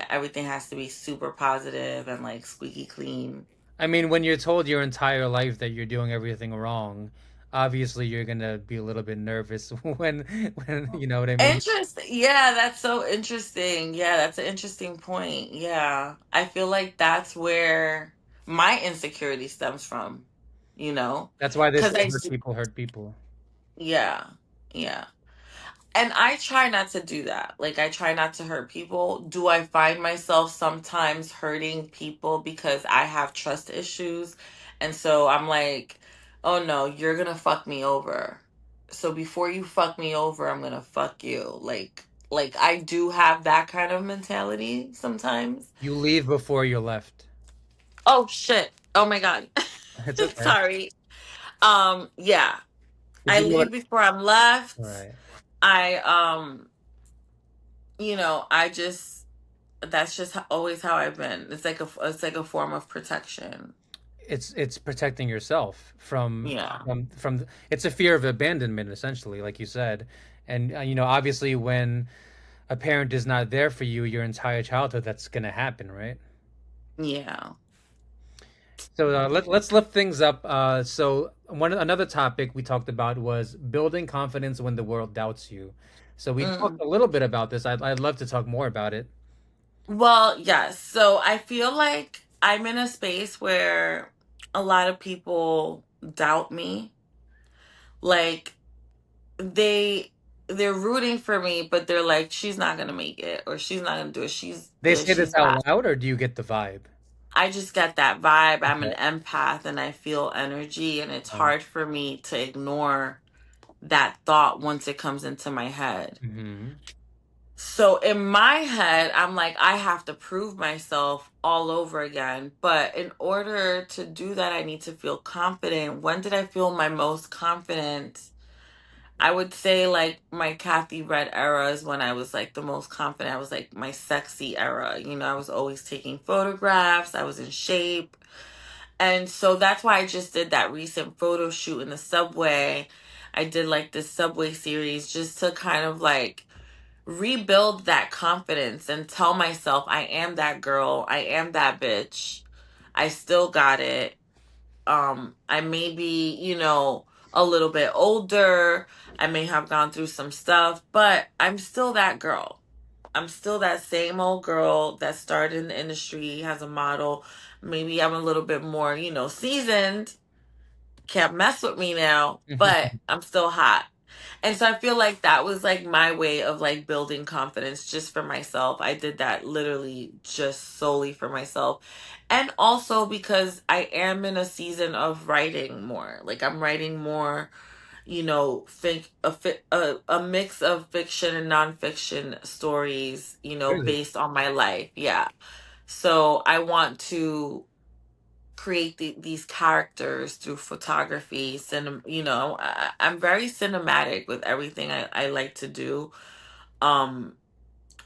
Everything has to be super positive and like squeaky clean. I mean, when you're told your entire life that you're doing everything wrong, obviously you're gonna be a little bit nervous when you know what I mean. Interesting. Yeah, that's so interesting. Yeah, that's an interesting point. Yeah. I feel like that's where my insecurity stems from, you know? That's why they Because say hurt people. yeah, yeah. And I try not to do that. Like, I try not to hurt people. Do I find myself sometimes hurting people because I have trust issues? And so I'm like, oh no, you're gonna fuck me over. So before you fuck me over, I'm gonna fuck you. Like I do have that kind of mentality sometimes. You leave before you're left. Oh shit. Oh my God. It's okay. Sorry. Yeah. But I you know what? leave before I'm left. Right. I I just that's just always how I've been. It's like a form of protection. It's protecting yourself Yeah. it's a fear of abandonment essentially, like you said. And obviously when a parent is not there for you your entire childhood, that's gonna happen, right? Yeah. So let's lift things up. So one another topic we talked about was building confidence when the world doubts you. So we talked Mm. a little bit about this. I'd love to talk more about it. Well, yes. So I feel like I'm in a space where a lot of people doubt me. Like they they're rooting for me, but they're like, she's not gonna make it, or she's not gonna do it. She's They this, say she's this out that. loud, or do you get the vibe? I just get that vibe. I'm an Okay. empath and I feel energy, and it's hard for me to ignore that thought once it comes into my head. Mm-hmm. So in my head, I'm like, I have to prove myself all over again. But in order to do that, I need to feel confident. When did I feel my most confident? I would say like my Kathy Red era is when I was like the most confident. I was like my sexy era. You know, I was always taking photographs. I was in shape. And so that's why I just did that recent photo shoot in the subway. I did like this subway series just to kind of like rebuild that confidence and tell myself I am that girl, I am that bitch. I still got it. I may be, a little bit older. I may have gone through some stuff, but I'm still that girl. I'm still that same old girl that started in the industry as a model. Maybe I'm a little bit more, seasoned. Can't mess with me now, but I'm still hot. And so I feel like that was like my way of like building confidence just for myself. I did that literally just solely for myself. And also because I am in a season of writing more. Like I'm writing more, think a mix of fiction and nonfiction stories, Really? based on my life. Yeah. So I want to create these characters through photography. I'm very cinematic with everything I like to do. Um,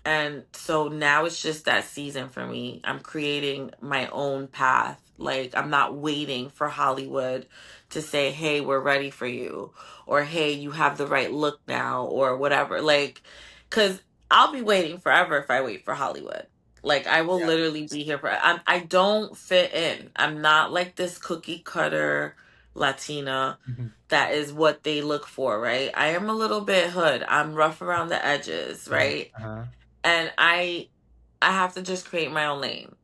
and so now it's just that season for me. I'm creating my own path. Like, I'm not waiting for Hollywood to say, hey, we're ready for you, or hey, you have the right look now, or whatever. Like, because I'll be waiting forever if I wait for Hollywood. Like, I will Yeah. literally be here I don't fit in. I'm not like this cookie cutter Latina Mm-hmm. that is what they look for, right? I am a little bit hood. I'm rough around the edges, Right. right? Uh-huh. And I have to just create my own lane.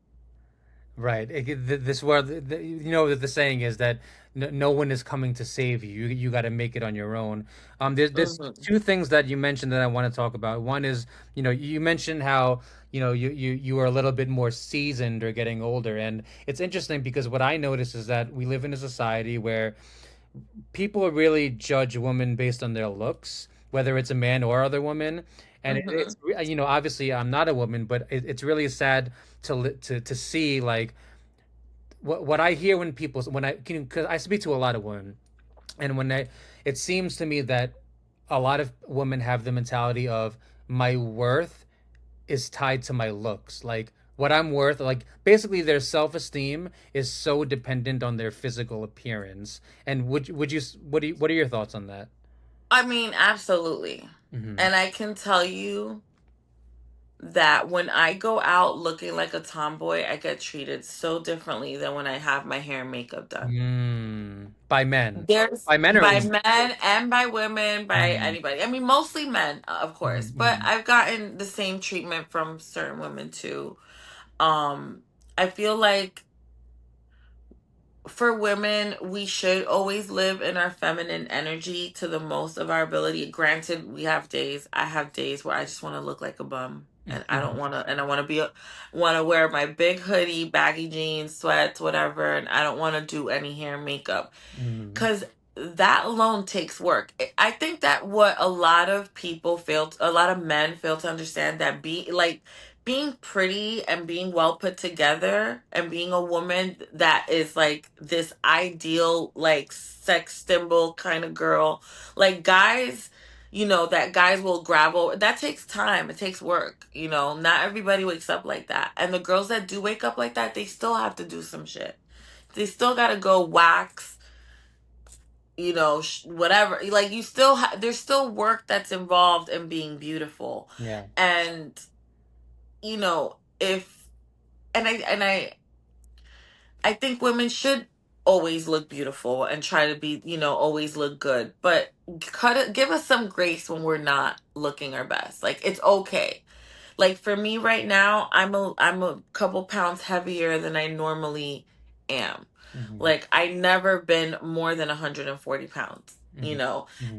Right. This world, you know, that the saying is that no one is coming to save you. You got to make it on your own. There's Hmm. two things that you mentioned that I want to talk about. One is, you mentioned how, you are a little bit more seasoned or getting older. And it's interesting because what I notice is that we live in a society where people really judge women based on their looks, whether it's a man or other woman. And Hmm. obviously I'm not a woman, but it's really sad to see like what I hear when people when I because I speak to a lot of women, and it seems to me that a lot of women have the mentality of my worth is tied to my looks, like what I'm worth, like basically their self-esteem is so dependent on their physical appearance. And would you what are your thoughts on that? I mean, absolutely. Hmm. And I can tell you that when I go out looking like a tomboy, I get treated so differently than when I have my hair and makeup done. By men, There's by men or by women? men and by women, by Mm-hmm. anybody. I mean, mostly men, of course, but Hmm. I've gotten the same treatment from certain women too. Um, I feel like for women, we should always live in our feminine energy to the most of our ability. Granted, I have days where I just want to look like a bum. And I don't want to, and I want to wear my big hoodie, baggy jeans, sweats, whatever. And I don't want to do any hair and makeup Hmm. because that alone takes work. I think that what a lot of men fail to understand that being pretty and being well put together and being a woman that is like this ideal like sex symbol kind of girl, like guys. That guys will gravel. That takes time. It takes work. Not everybody wakes up like that. And the girls that do wake up like that, they still have to do some shit. They still got to go wax, whatever. Like there's still work that's involved in being beautiful. Yeah. And if and I I think women should always look beautiful and try to be, always look good. But give us some grace when we're not looking our best. Like it's okay. Like for me right now, I'm a couple pounds heavier than I normally am. Hmm. Like I never been more than 140 pounds, Hmm.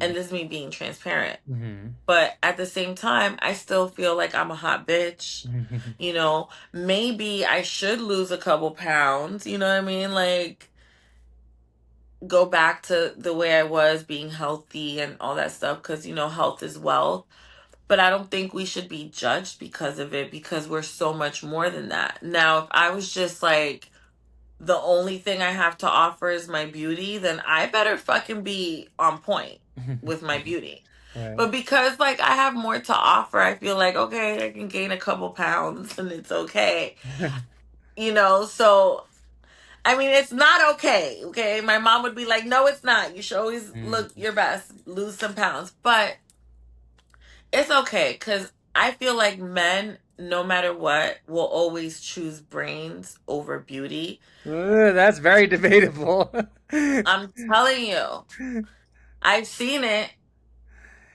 and this is me being transparent. Hmm. But at the same time, I still feel like I'm a hot bitch. Hmm. Maybe I should lose a couple pounds, you know what I mean? Like go back to the way I was being healthy and all that stuff because health is wealth. But I don't think we should be judged because of it because we're so much more than that. Now, if I was just like the only thing I have to offer is my beauty, then I better fucking be on point with my beauty. Right. But because like I have more to offer, I feel like okay, I can gain a couple pounds and it's okay. So I mean it's not okay. Okay. My mom would be like, no, it's not. You should always look Mm. your best, lose some pounds. But it's okay because I feel like men, no matter what, will always choose brains over beauty. That's very debatable. I'm telling you, I've seen it.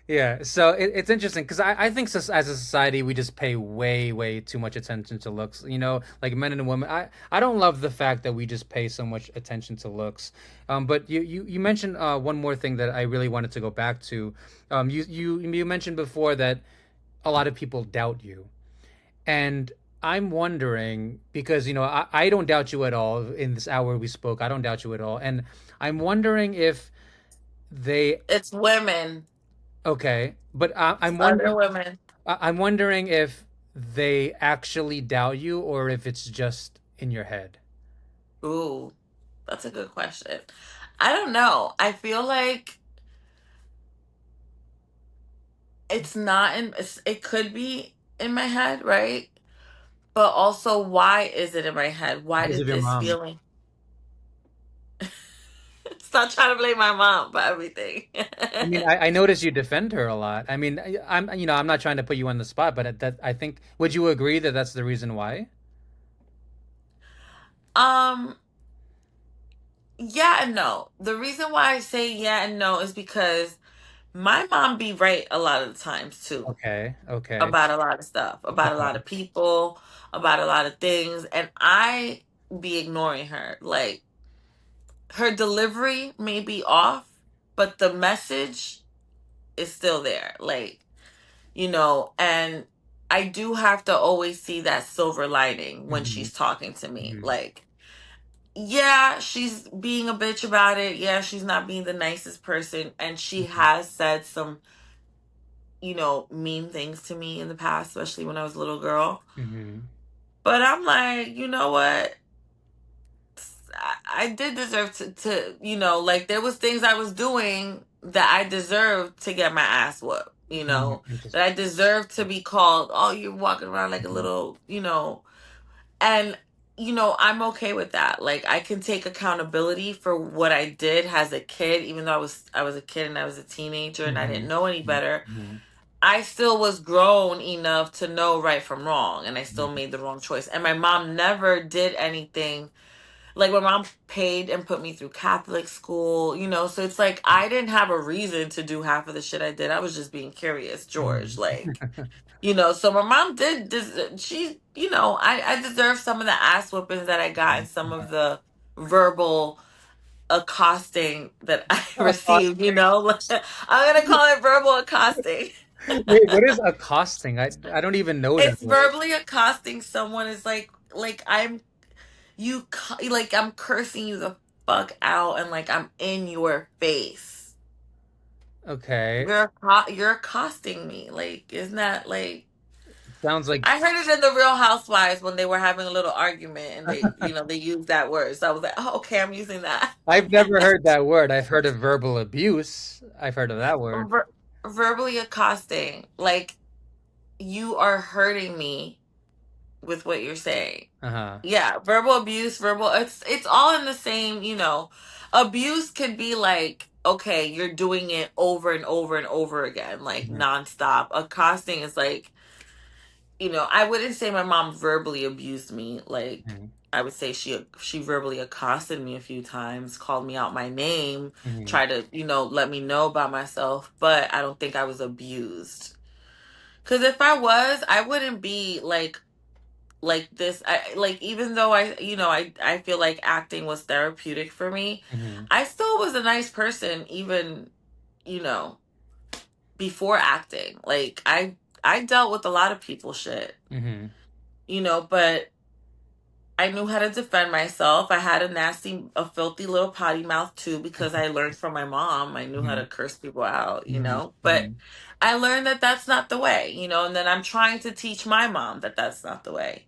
Yeah, so it's interesting because I think as a society we just pay way too much attention to looks. Like men and women. I don't love the fact that we just pay so much attention to looks. But you mentioned one more thing that I really wanted to go back to. You mentioned before that a lot of people doubt you, and I'm wondering because I don't doubt you at all in this hour we spoke. I don't doubt you at all, and I'm wondering if they It's women. okay, but It's other women. I'm wondering if they actually doubt you or if it's just in your head. Ooh, that's a good question. I don't know. I feel like it's not it could be in my head, right? But also, why is it in my head? Why Because did of your this mom. feeling? Stop trying to blame my mom for everything. I mean, I notice you defend her a lot. I mean, I'm not trying to put you on the spot, but that I think, would you agree that that's the reason why? um, yeah and no. The reason why I say yeah and no is because my mom be right a lot of the times too Okay, okay, about a lot of stuff, about a lot okay. of people, about a lot of things, and I be ignoring her. Like her delivery may be off, but the message is still there. Like, and I do have to always see that silver lining when Hmm. she's talking to me. Hmm. Like, yeah, she's being a bitch about it. Yeah, she's not being the nicest person. And she has said some, mean things to me in the past, especially when I was a little girl. Hmm. But I'm like, you know what? I did deserve like there was things I was doing that I deserved to get my ass whooped, Hmm. that I deserved to be called, oh, you're walking around like a Hmm. little, and I'm okay with that. Like I can take accountability for what I did as a kid, even though I was a kid and I was a teenager and I didn't Hmm. know any better. Hmm. I still was grown enough to know right from wrong, and I still Hmm. made the wrong choice. And my mom never did anything. Like my mom paid and put me through Catholic school, so it's like I didn't have a reason to do half of the shit I did. I was just being curious, George. Hmm. Like, so my mom did this. She, I deserve some of the ass whoopings that I got and some of the verbal accosting that I received. I'm gonna call it verbal accosting. Wait, what is accosting? I don't even know that It's word. verbally accosting someone is like like I'm cursing you the fuck out and like I'm in your face. Okay. You're accosting me. Like, isn't that like Sounds like I heard it in the Real Housewives when they were having a little argument and they used that word. So I was like, oh, okay, I'm using that. I've never heard that word. I've heard of verbal abuse. I've heard of that word. Ver- Verbally accosting, like you are hurting me with what you're saying. Uh-huh. Yeah, verbal abuse, verbal it's all in the same, abuse could be like, okay, you're doing it over and over and over again, like Mhm. nonstop. Accosting is like, I wouldn't say my mom verbally abused me. Like, Mhm. I would say she verbally accosted me a few times, called me out my name, Hmm. tried to, let me know about myself, but I don't think I was abused. Cuz if I was, I wouldn't be like this. I like even though I feel like acting was therapeutic for me, Hmm. I still was a nice person even, you know, before acting. Like I dealt with a lot of people shit, Hmm. but I knew how to defend myself. I had a filthy little potty mouth too because I learned from my mom. I knew how Hmm. to curse people out, Hmm. but Hmm. I learned that that's not the way, and then I'm trying to teach my mom that that's not the way.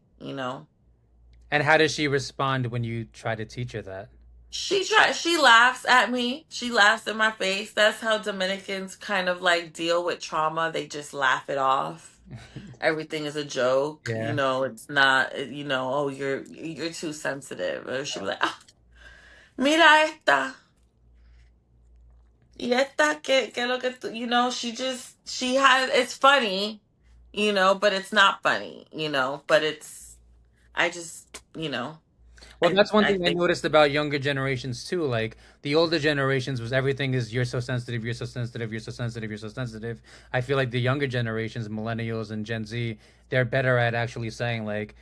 And how does she respond when you try to teach her that? She laughs at me. She laughs in my face. That's how Dominicans kind of like deal with trauma. They just laugh it off. Everything is a joke. Yeah. It's not, oh, you're too sensitive. Or she'll be like, ah, mira esta. Y esta, que lo que tú, she has, it's funny, but it's not funny, but I just, Well, that's one I thing I think, noticed about younger generations too. Like the older generations was everything is you're so sensitive, you're so sensitive, you're so sensitive, you're so sensitive. I feel like the younger generations, millennials and Gen Z, they're better at actually saying like,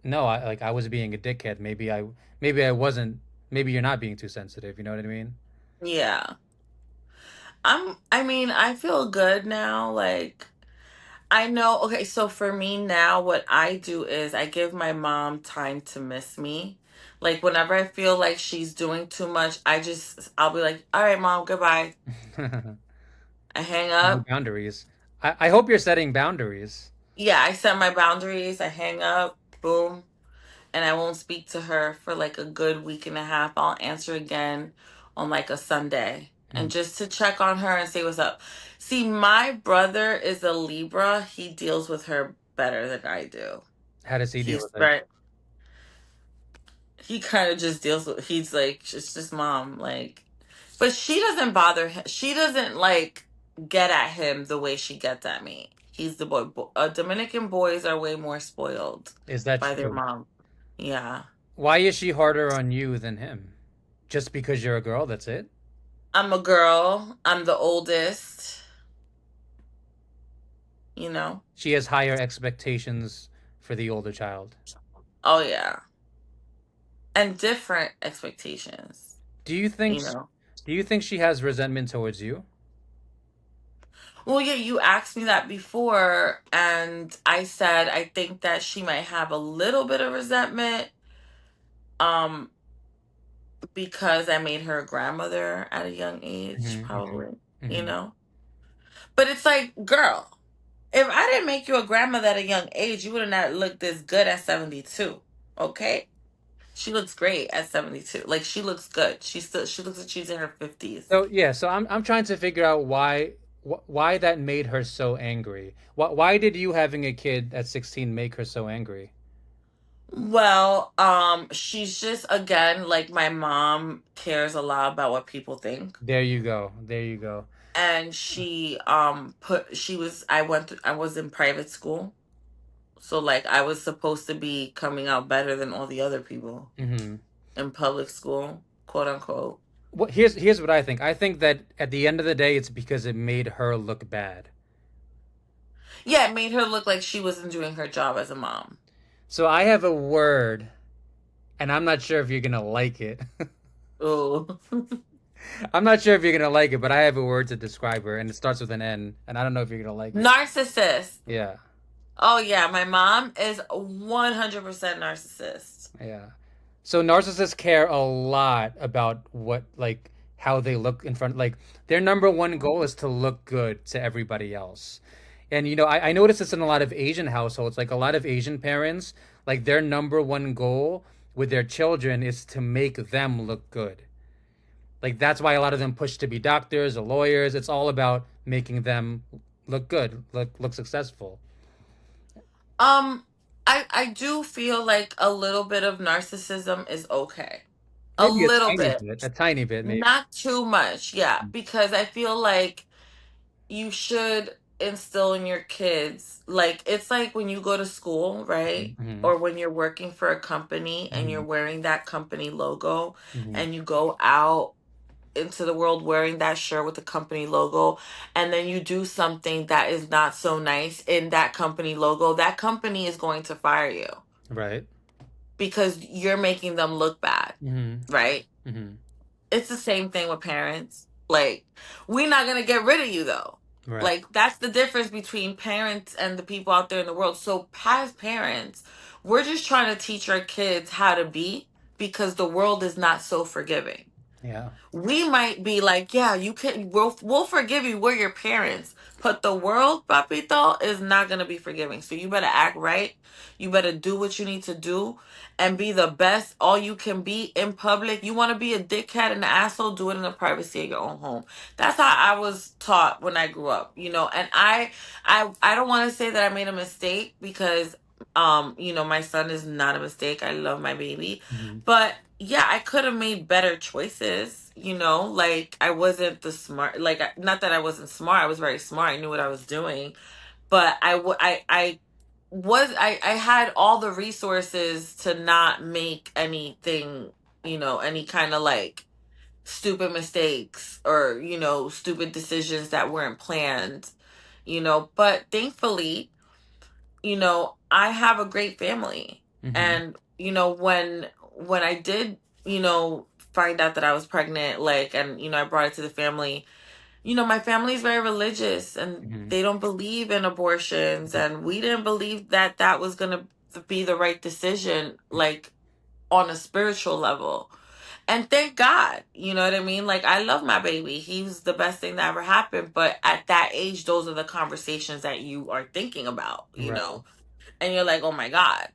no, I was being a dickhead. Maybe I wasn't. Maybe you're not being too sensitive. You know what I mean? yeah. I mean, I feel good now. Like, I know, okay, so for me now, what I do is I give my mom time to miss me. Like, whenever I feel like she's doing too much, I'll be like, all right, mom, goodbye. I hang No up. boundaries. I hope you're setting boundaries. Yeah, I set my boundaries. I hang up, boom, and I won't speak to her for like a good week and a half. I'll answer again on like a Sunday and Mm. just to check on her and say what's up. See, my brother is a Libra. He deals with her better than I do. How does he deal He's with it? very he kind of just deals with he's like it's just mom like but she doesn't bother him. She doesn't like get at him the way she gets at me. He's the boy. Dominican boys are way more spoiled Is that by their true? mom. Yeah. Why is she harder on you than him? Just because you're a girl, that's it? I'm a girl. I'm the oldest, you know. She has higher expectations for the older child. Oh yeah. And different expectations, Do you think you know. do you think she has resentment towards you? Well, yeah, you asked me that before, and I said I think that she might have a little bit of resentment, um, because I made her a grandmother at a young age, Hmm. probably, Hmm. you Hmm. know. But it's like, girl, if I didn't make you a grandmother at a young age, you would have not looked this good at 72. Okay? She looks great at 72. Like she looks good. She looks like she's in her 50s. So yeah, so I'm trying to figure out why that made her so angry. Why did you having a kid at 16 make her so angry? Well, she's just again like my mom cares a lot about what people think. There you go. There you go. And I was in private school. So like I was supposed to be coming out better than all the other people Hmm. in public school, quote unquote. Here's what I think. I think that at the end of the day, it's because it made her look bad. Yeah, it made her look like she wasn't doing her job as a mom. So I have a word, and I'm not sure if you're gonna like it. Oh. I'm not sure if you're gonna like it, but I have a word to describe her, and it starts with an N, and I don't know if you're gonna like it. Narcissist. Yeah, Oh yeah, my mom is 100% narcissist. yeah. So narcissists care a lot about how they look in front. Like their number one goal is to look good to everybody else. And I noticed this in a lot of Asian households. Like a lot of Asian parents, like their number one goal with their children is to make them look good. Like that's why a lot of them push to be doctors or lawyers. It's all about making them look good, look successful. Um, I do feel like a little bit of narcissism is okay. A Maybe little bit. a tiny bit, maybe. Not too much, yeah, because I feel like you should. instill in your kids, like it's like when you go to school, right? Hmm. Or when you're working for a company and you're Hmm. wearing that company logo Hmm. and you go out into the world wearing that shirt with the company logo, and then you do something that is not so nice in that company logo, that company is going to fire you Right. because you're making them look bad, Hmm. right? Hmm. It's the same thing with parents. Like, we're not going to get rid of you though. Right. Like, that's the difference between parents and the people out there in the world. So, past parents, we're just trying to teach our kids how to be because the world is not so forgiving. Yeah. We might be like, yeah, you can, we'll forgive you. We're your parents. But the world, papito, is not going to be forgiving. So you better act right. You better do what you need to do and be the best all you can be in public. You want to be a dickhead and an asshole, do it in the privacy of your own home. That's how I was taught when I grew up, you know. And I don't want to say that I made a mistake because my son is not a mistake. I love my baby. Hmm. But yeah, I could have made better choices, you know, like I wasn't the smart, like not that I wasn't smart, I was very smart, I knew what I was doing, but I had all the resources to not make anything, any kind of like stupid mistakes or, stupid decisions that weren't planned, but thankfully, I have a great family. Hmm. And, when I did, find out that I was pregnant, like, and, I brought it to the family, my family is very religious and Hmm. they don't believe in abortions. And we didn't believe that that was going to be the right decision, like, on a spiritual level. And thank God, you know what I mean? Like, I love my baby. He was the best thing that ever happened. But at that age, those are the conversations that you are thinking about, Right. and you're like, oh my God.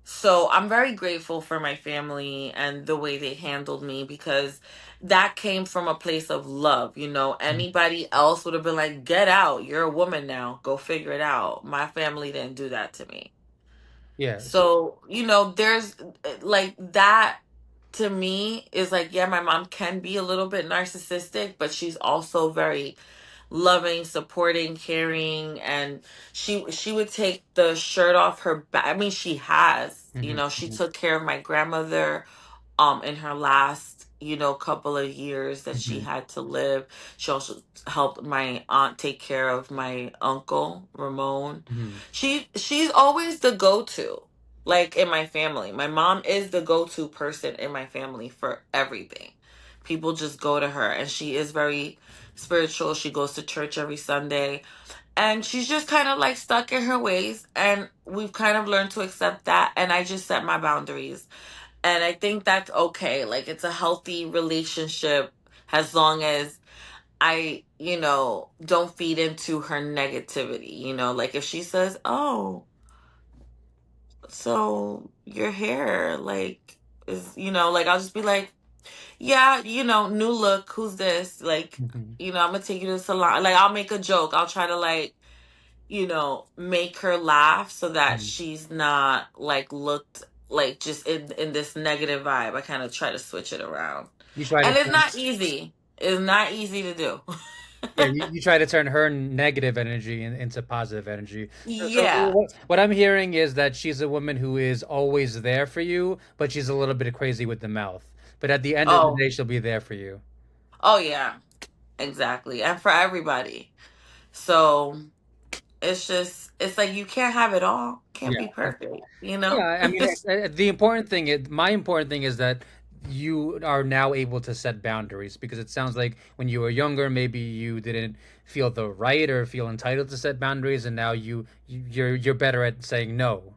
So I'm very grateful for my family and the way they handled me because that came from a place of love. Anybody else would have been like, get out. You're a woman now. Go figure it out. My family didn't do that to me. Yes. So, there's like that to me is like, yeah, my mom can be a little bit narcissistic, but she's also very loving, supporting, caring, and she would take the shirt off her back. I mean, she has, Hmm. she Hmm. took care of my grandmother in her last, couple of years that she Hmm. had to live. She also helped my aunt take care of my uncle, Ramon. Hmm. She's always the go-to, like, in my family. My mom is the go-to person in my family for everything. People just go to her, and she is very spiritual. She goes to church every Sunday, and she's just kind of like stuck in her ways, and we've kind of learned to accept that. And I just set my boundaries, and I think that's okay. Like, it's a healthy relationship as long as I, don't feed into her negativity. Like, if she says, oh, so your hair, like, is, like, I'll just be like, yeah, new look, who's this? Like, Hmm. I'm gonna take you to the salon. Like, I'll make a joke. I'll try to, like, make her laugh so that Hmm. she's not like looked like just in this negative vibe. I kind of try to switch it around. You try to And it's turn, not easy. It's not easy to do. yeah, you try to turn her negative energy into positive energy. So Yeah. what I'm hearing is that she's a woman who is always there for you, but she's a little bit crazy with the mouth. But at the end of the Oh. day, she'll be there for you. Oh yeah. Exactly. And for everybody. So it's like you can't have it all. Can't Yeah. be perfect, Yeah, I mean, the important thing is, my important thing is that you are now able to set boundaries because it sounds like when you were younger, maybe you didn't feel the right or feel entitled to set boundaries, and now you're better at saying no.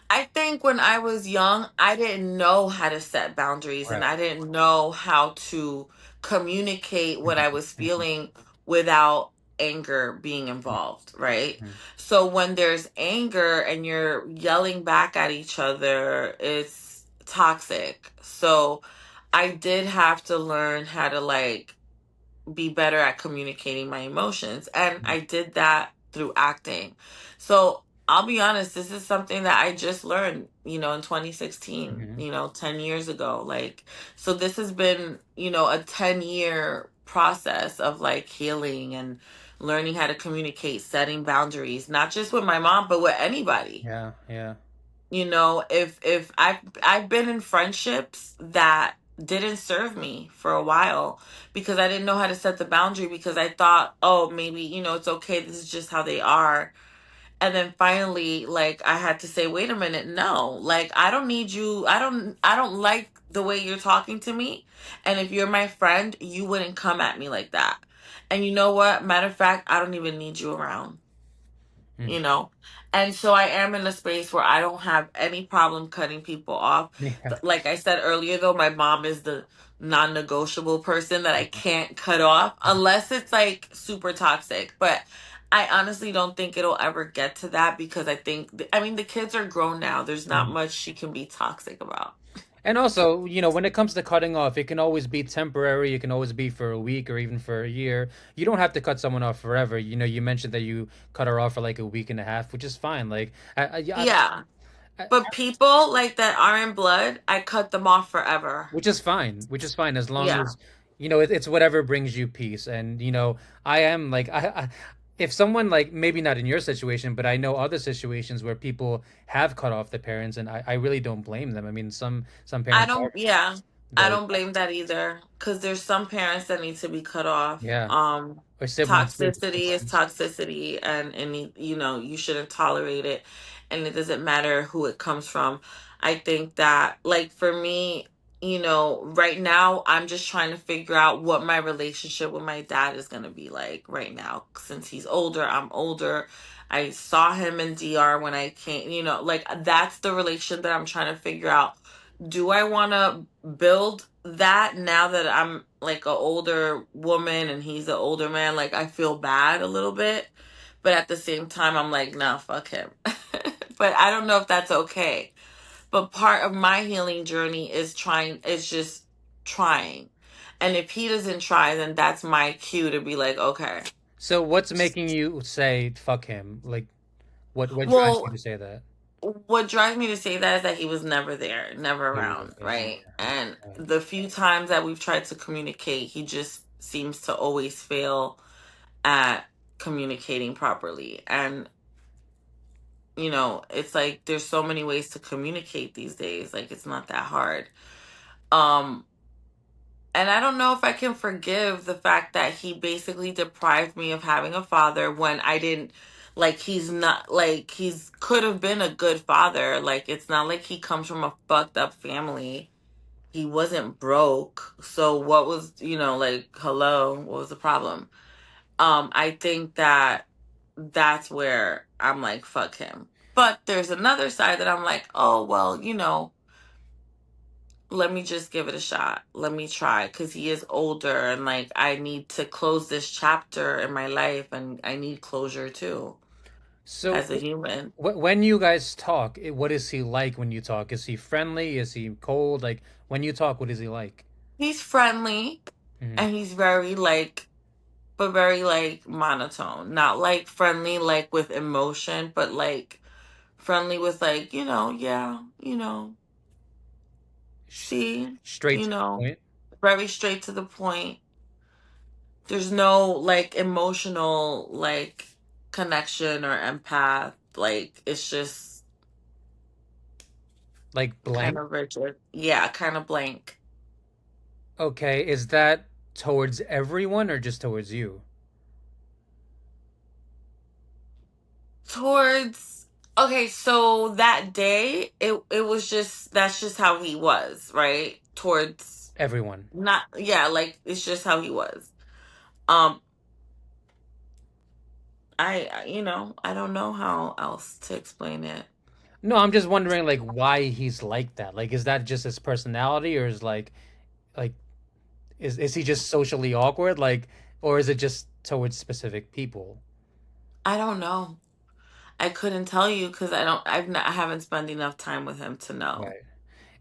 I think when I was young, I didn't know how to set boundaries and Right. I didn't know how to communicate what I Mhm. was Mhm. feeling without anger being involved, right? Mhm. So when there's anger and you're yelling back at each other, it's toxic. So I did have to learn how to, like, be better at communicating my emotions. And Mhm. I did that through acting. So I'll be honest, this is something that I just learned, in 2016, Mhm. 10 years ago. Like, so this has been, a 10-year process of like healing and learning how to communicate, setting boundaries, not just with my mom, but with anybody. Yeah, yeah. You know, if I've been in friendships that didn't serve me for a while because I didn't know how to set the boundary because I thought, oh, maybe, it's okay. This is just how they are. And then finally, like, I had to say, wait a minute, no, like, I don't need you. I don't like the way you're talking to me. And if you're my friend, you wouldn't come at me like that. And you know what? Matter of fact, I don't even need you around, Mm. you know? And so I am in a space where I don't have any problem cutting people off. Yeah. Like I said earlier, though, my mom is the non negotiable person that I can't cut off unless it's like super toxic. But I honestly don't think it'll ever get to that because I mean, the kids are grown now. There's not Mhm. much she can be toxic about. And also, when it comes to cutting off, it can always be temporary. It can always be for a week or even for a year. You don't have to cut someone off forever. You mentioned that you cut her off for like a week and a half, which is fine. Like, Yeah. I, But people like that are in blood, I cut them off forever. which is fine. Which is fine as long Yeah. as it's whatever brings you peace. And I am like if someone like maybe not in your situation, but I know other situations where people have cut off the parents, and I really don't blame them. I mean, some I parents are don't, yeah, I like don't blame that either because there's some parents that need to be cut off. yeah, or siblings too. Toxicity is toxicity, and you shouldn't tolerate it, and it doesn't matter who it comes from. I think that, like for me, right now I'm just trying to figure out what my relationship with my dad is gonna be like right now since he's older. I'm older. I saw him in DR when I came, like that's the relation that I'm trying to figure out. Do I want to build that now that I'm like an older woman and he's an older man? Like, I feel bad a little bit, but at the same time, I'm like, nah, fuck him. But I don't know if that's okay. But part of my healing journey is just trying. And if he doesn't try, then that's my cue to be like, okay. So what's making you say fuck him? Like what drives you Well, to say that? what drives me to say that is that he was never there, never He was around, there. right? And Right. the few times that we've tried to communicate, he just seems to always fail at communicating properly. And, it's like there's so many ways to communicate these days. Like it's not that hard. Um, and I don't know if I can forgive the fact that he basically deprived me of having a father when I didn't like he's not like he's could have been a good father. Like it's not like he comes from a fucked up family. He wasn't broke. So what was, like hello, what was the problem? I think that that's where I'm like fuck him. But there's another side that I'm like, "Oh, well, let me just give it a shot. Let me try because he is older and like I need to close this chapter in my life and I need closure too So as a human. when you guys talk, what is he like when you talk? Is he friendly? Is he cold? Like when you talk, what is he like? He's friendly Hmm. and he's very like, but very like monotone. Not like friendly like with emotion, but like friendly with like, yeah, Sh see, Straight to the point. very straight to the point. There's no like emotional like connection or empath. Like it's just Like kind blank. of rigid. Yeah, kind of blank. Okay, is that towards everyone or just towards you? Towards okay, so that day it was just that's just how he was, right? Towards Everyone. not yeah, like it's just how he was. Um I don't know how else to explain it. No, I'm just wondering like why he's like that. Like is that just his personality or is like is he just socially awkward like or is it just towards specific people? I don't know. I couldn't tell you because I haven't spent enough time with him to know. Right.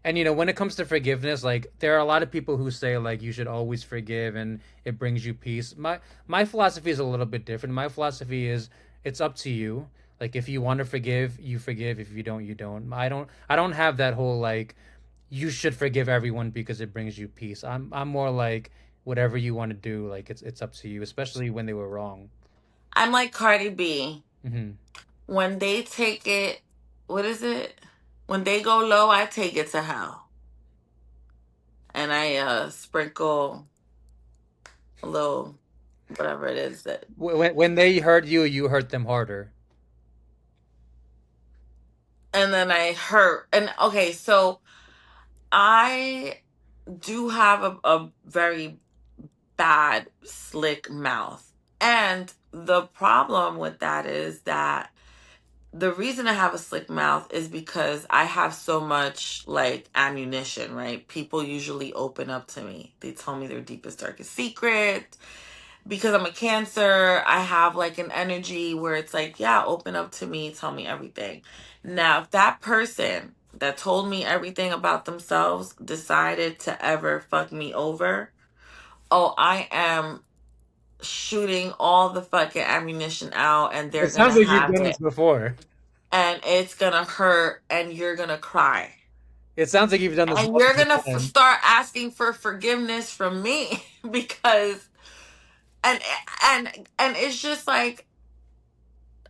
And when it comes to forgiveness, like there are a lot of people who say like you should always forgive and it brings you peace. My philosophy is a little bit different. My philosophy is it's up to you. Like if you want to forgive, you forgive. If you don't, you don't. I don't have that whole like you should forgive everyone because it brings you peace. I'm more like whatever you want to do, like it's up to you, especially when they were wrong. I'm like Cardi B. Hmm. When they take it, what is it? When they go low, I take it to hell. And I sprinkle a little whatever it is that, When they hurt you, you hurt them harder. and then I hurt. And okay, so I do have a very bad, slick mouth. And the problem with that is that the reason I have a slick mouth is because I have so much like ammunition, right? People usually open up to me. They tell me their deepest, darkest secret. Because I'm a Cancer, I have like an energy where it's like, yeah, open up to me, tell me everything. Now, if that person that told me everything about themselves decided to ever fuck me over, oh, I am shooting all the fucking ammunition out and It they're gonna sounds like you've have done it this before. and it's gonna hurt and you're gonna cry. It sounds like you've done this And you're multiple gonna times. start asking for forgiveness from me because and and it's just like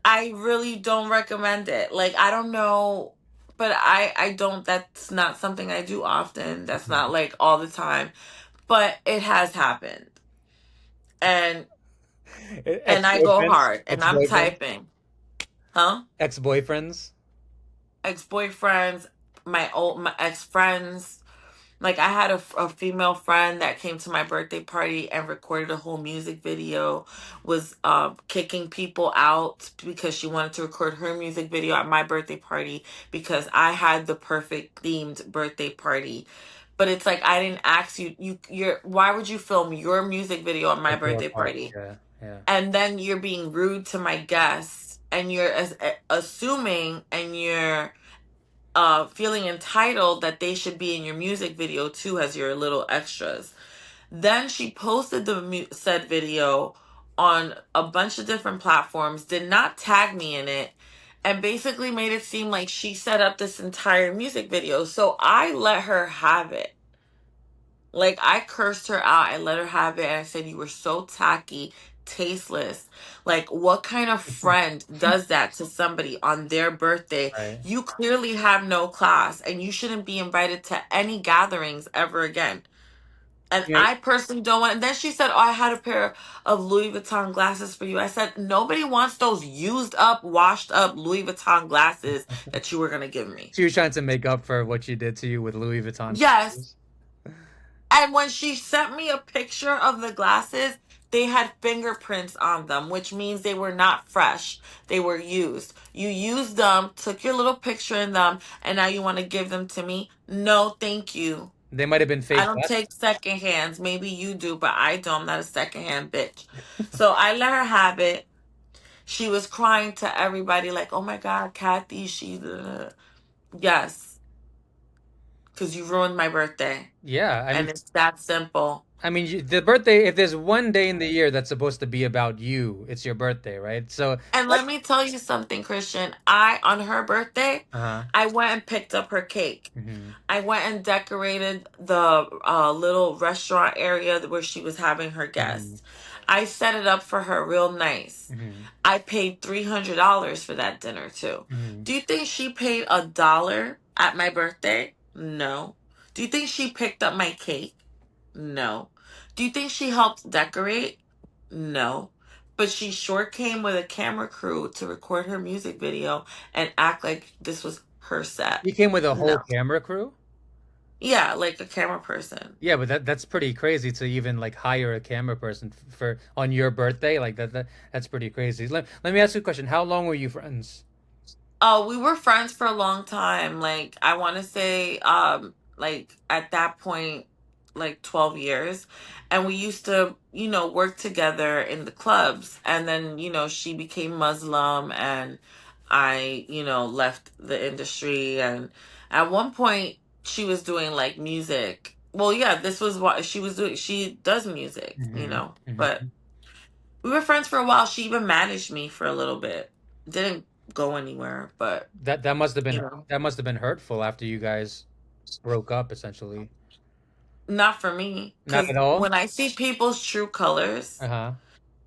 I really don't recommend it. Like I don't know, but I don't that's not something I do often. That's not like all the time, but it has happened. And I go Ex-boyfriends, hard and I'm ex-boyfriends, typing. Huh? ex-boyfriends. Ex-boyfriends, my ex-friends. Like I had a female friend that came to my birthday party and recorded a whole music video, was kicking people out because she wanted to record her music video at my birthday party because I had the perfect themed birthday party. But it's like I didn't ask you you're why would you film your music video at my At your birthday party, party? yeah, yeah. And then you're being rude to my guests and you're assuming and you're feeling entitled that they should be in your music video too as your little extras. Then she posted the said video on a bunch of different platforms, did not tag me in it, and basically made it seem like she set up this entire music video. So I let her have it. Like I cursed her out. I let her have it and I said you were so tacky, tasteless. Like what kind of friend does that to somebody on their birthday? Right. You clearly have no class and you shouldn't be invited to any gatherings ever again. And Yeah, I personally don't want. And then she said, "Oh, I had a pair of Louis Vuitton glasses for you." I said, "Nobody wants those used up, washed up Louis Vuitton glasses that you were gonna give me." she was trying to make up for what she did to you with Louis Vuitton Yes, shoes. and when she sent me a picture of the glasses, they had fingerprints on them, which means they were not fresh. They were used. You used them, took your little picture in them, and now you want to give them to me? No, thank you. They might have been I fake don't take glasses. second hands. Maybe you do, but I don't. I'm not a second hand bitch. So I let her have it. She was crying to everybody, like, oh my God, Kathy, she. Yes, because you ruined my birthday. Yeah, I mean, And it's that simple. the birthday. If there's one day in the year that's supposed to be about you, it's your birthday, right? So, And like, let me tell you something, Christian. On her birthday, uh-huh. I went and picked up her cake. Hmm. I went and decorated the little restaurant area where she was having her Hmm. guests. I set it up for her real nice. Hmm. I paid $300 for that dinner too. Hmm. Do you think she paid $1 at my birthday? No. Do you think she picked up my cake? No. Do you think she helped decorate? No. But she sure came with a camera crew to record her music video and act like this was her set. You came with a whole No. camera crew? Yeah, like a camera person. Yeah, but that's pretty crazy to even like hire a camera person for on your birthday. Like that's pretty crazy. Let me ask you a question. How long were you friends? Oh, we were friends for a long time. Like I want to say like at that point like 12 years, and we used to, work together in the clubs, and then, she became Muslim and I, left the industry, and at one point she was doing like music. Well, yeah, this was what she was doing. She does music. Hmm. But Hmm. we were friends for a while. She even managed me for a little bit. Didn't go anywhere, but That must have you been know, hurtful after you guys broke up, essentially. not for me. Not Because at all. when I see people's true colors, Uh-huh.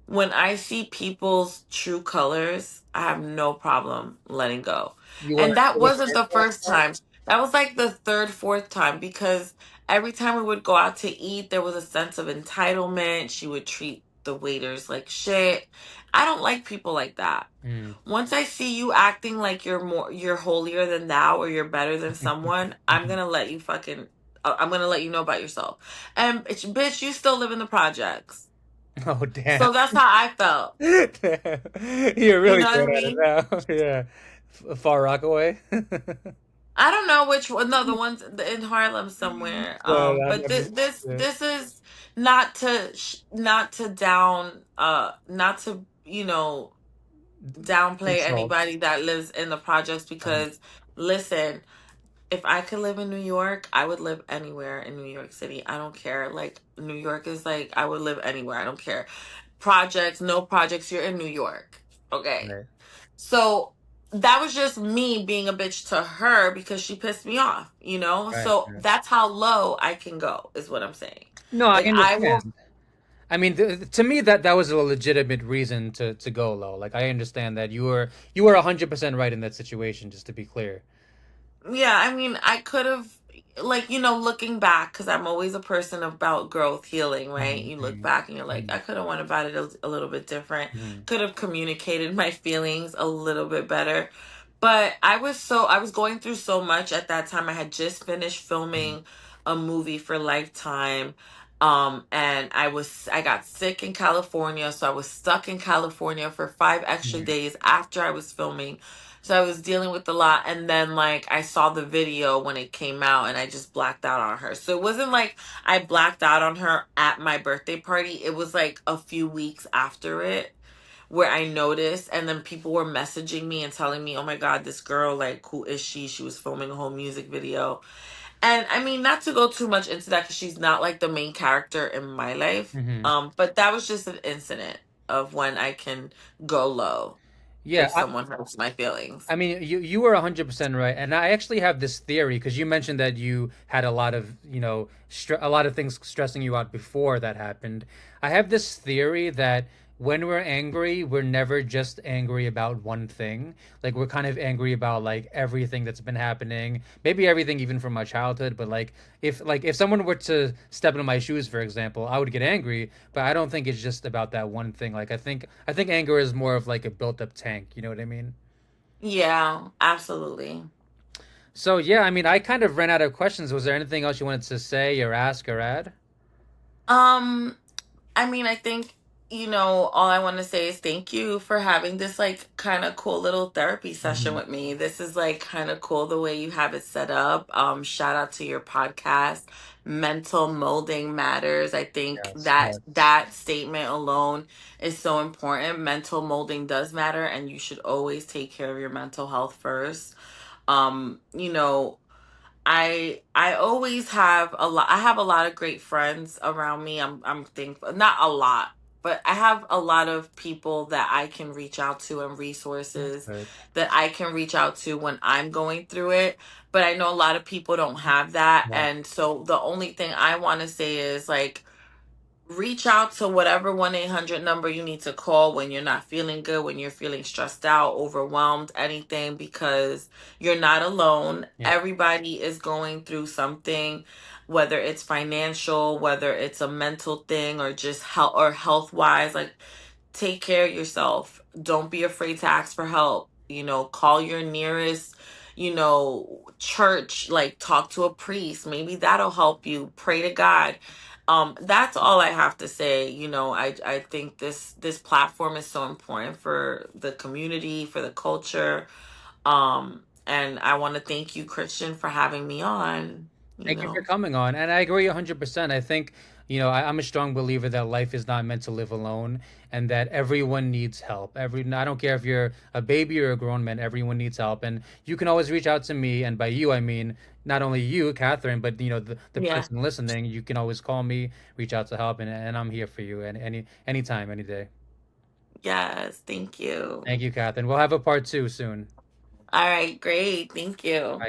when I see people's true colors, I have no problem letting go. You And weren't that really wasn't friends the after first that? time. That was like the third, fourth time because every time we would go out to eat, there was a sense of entitlement. She would treat the waiters like shit. I don't like people like that. Mm. Once I see you acting like you're holier than thou or you're better than someone, I'm gonna let you fucking I'm gonna let you know about yourself. And bitch, you still live in the projects. Oh, damn. So that's how I felt. You're You really know what I going at it mean? now. Yeah. Far Rockaway. I don't know which one. No, the ones in Harlem somewhere. No, But yeah. this is not to not to down not to downplay Insult. anybody that lives in the projects Um, because listen, if I could live in New York, I would live anywhere in New York City. I don't care. Like New York is like I would live anywhere. I don't care. Projects, no projects. You're in New York. Okay. right. So that was just me being a bitch to her because she pissed me off, you know? Right. So Right. that's how low I can go, is what I'm saying. No, I Like I will, understand. I mean, to me, that was a legitimate reason to go low. Like, I understand that you were 100% right in that situation. Just to be clear. yeah, I mean, I could have, like, looking back, because I'm always a person about growth, healing, right? Mhm, You look mhm, back and you're like, mhm, I could have went about it a little bit different, mhm. could have communicated my feelings a little bit better. But I was going through so much at that time. I had just finished Mhm. filming a movie for Lifetime. And I got sick in California, so I was stuck in California for 5 extra days after I was filming, so I was dealing with a lot. And then, like, I saw the video when it came out and I just blacked out on her. So it wasn't like I blacked out on her at my birthday party. It was like a few weeks after it where I noticed. And then people were messaging me and telling me, oh my God, this girl, like, who is she? She was filming a whole music video. And I mean, not to go too much into that because she's not like the main character in my life. Mhm. But that was just an incident of when I can go low Yeah, if someone hurts my feelings. I mean, you were 100% right, and I actually have this theory because you mentioned that you had a lot of, a lot of things stressing you out before that happened. I have this theory that when we're angry, we're never just angry about one thing. Like we're kind of angry about like everything that's been happening, maybe everything even from my childhood, but like if someone were to step into my shoes, for example, I would get angry, but I don't think it's just about that one thing. Like I think anger is more of like a built-up tank, you know what I mean? Yeah, absolutely. So yeah, I mean, I kind of ran out of questions. Was there anything else you wanted to say or ask or add? Um, I mean, I think, all I want to say is thank you for having this like kind of cool little therapy session Hmm. with me. This is like kind of cool the way you have it set up. Shout out to your podcast, Mental Molding Matters. I think Yes, that yes. that statement alone is so important. Mental molding does matter, and you should always take care of your mental health first. You know, I always have a lot. I have a lot of great friends around me. I'm thankful. Not a lot, but I have a lot of people that I can reach out to and That's resources good. that I can reach out to when I'm going through it. But I know a lot of people don't have that, Yeah, and so the only thing I want to say is like reach out to whatever 1-800 number you need to call when you're not feeling good, when you're feeling stressed out, overwhelmed, anything, because you're not alone. yeah. Everybody is going through something, whether it's financial, whether it's a mental thing, or just health wise. Like, take care of yourself. Don't be afraid to ask for help. Call your nearest, church, like talk to a priest. Maybe that'll help you. Pray to God. That's all I have to say. I think this platform is so important for the community, for the culture. And I want to thank you, Christian, for having me on, you Thank you for know. coming on. And I agree 100%. I think, I'm a strong believer that life is not meant to live alone and that everyone needs help. I don't care if you're a baby or a grown man, everyone needs help. And you can always reach out to me. And by you, I mean, not only you, Catherine, but, the Yeah. person listening, you can always call me, reach out to help. And I'm here for you anytime, any day. Yes, thank you. Thank you, Catherine. We'll have a part two soon. All right, great. Thank you. Bye.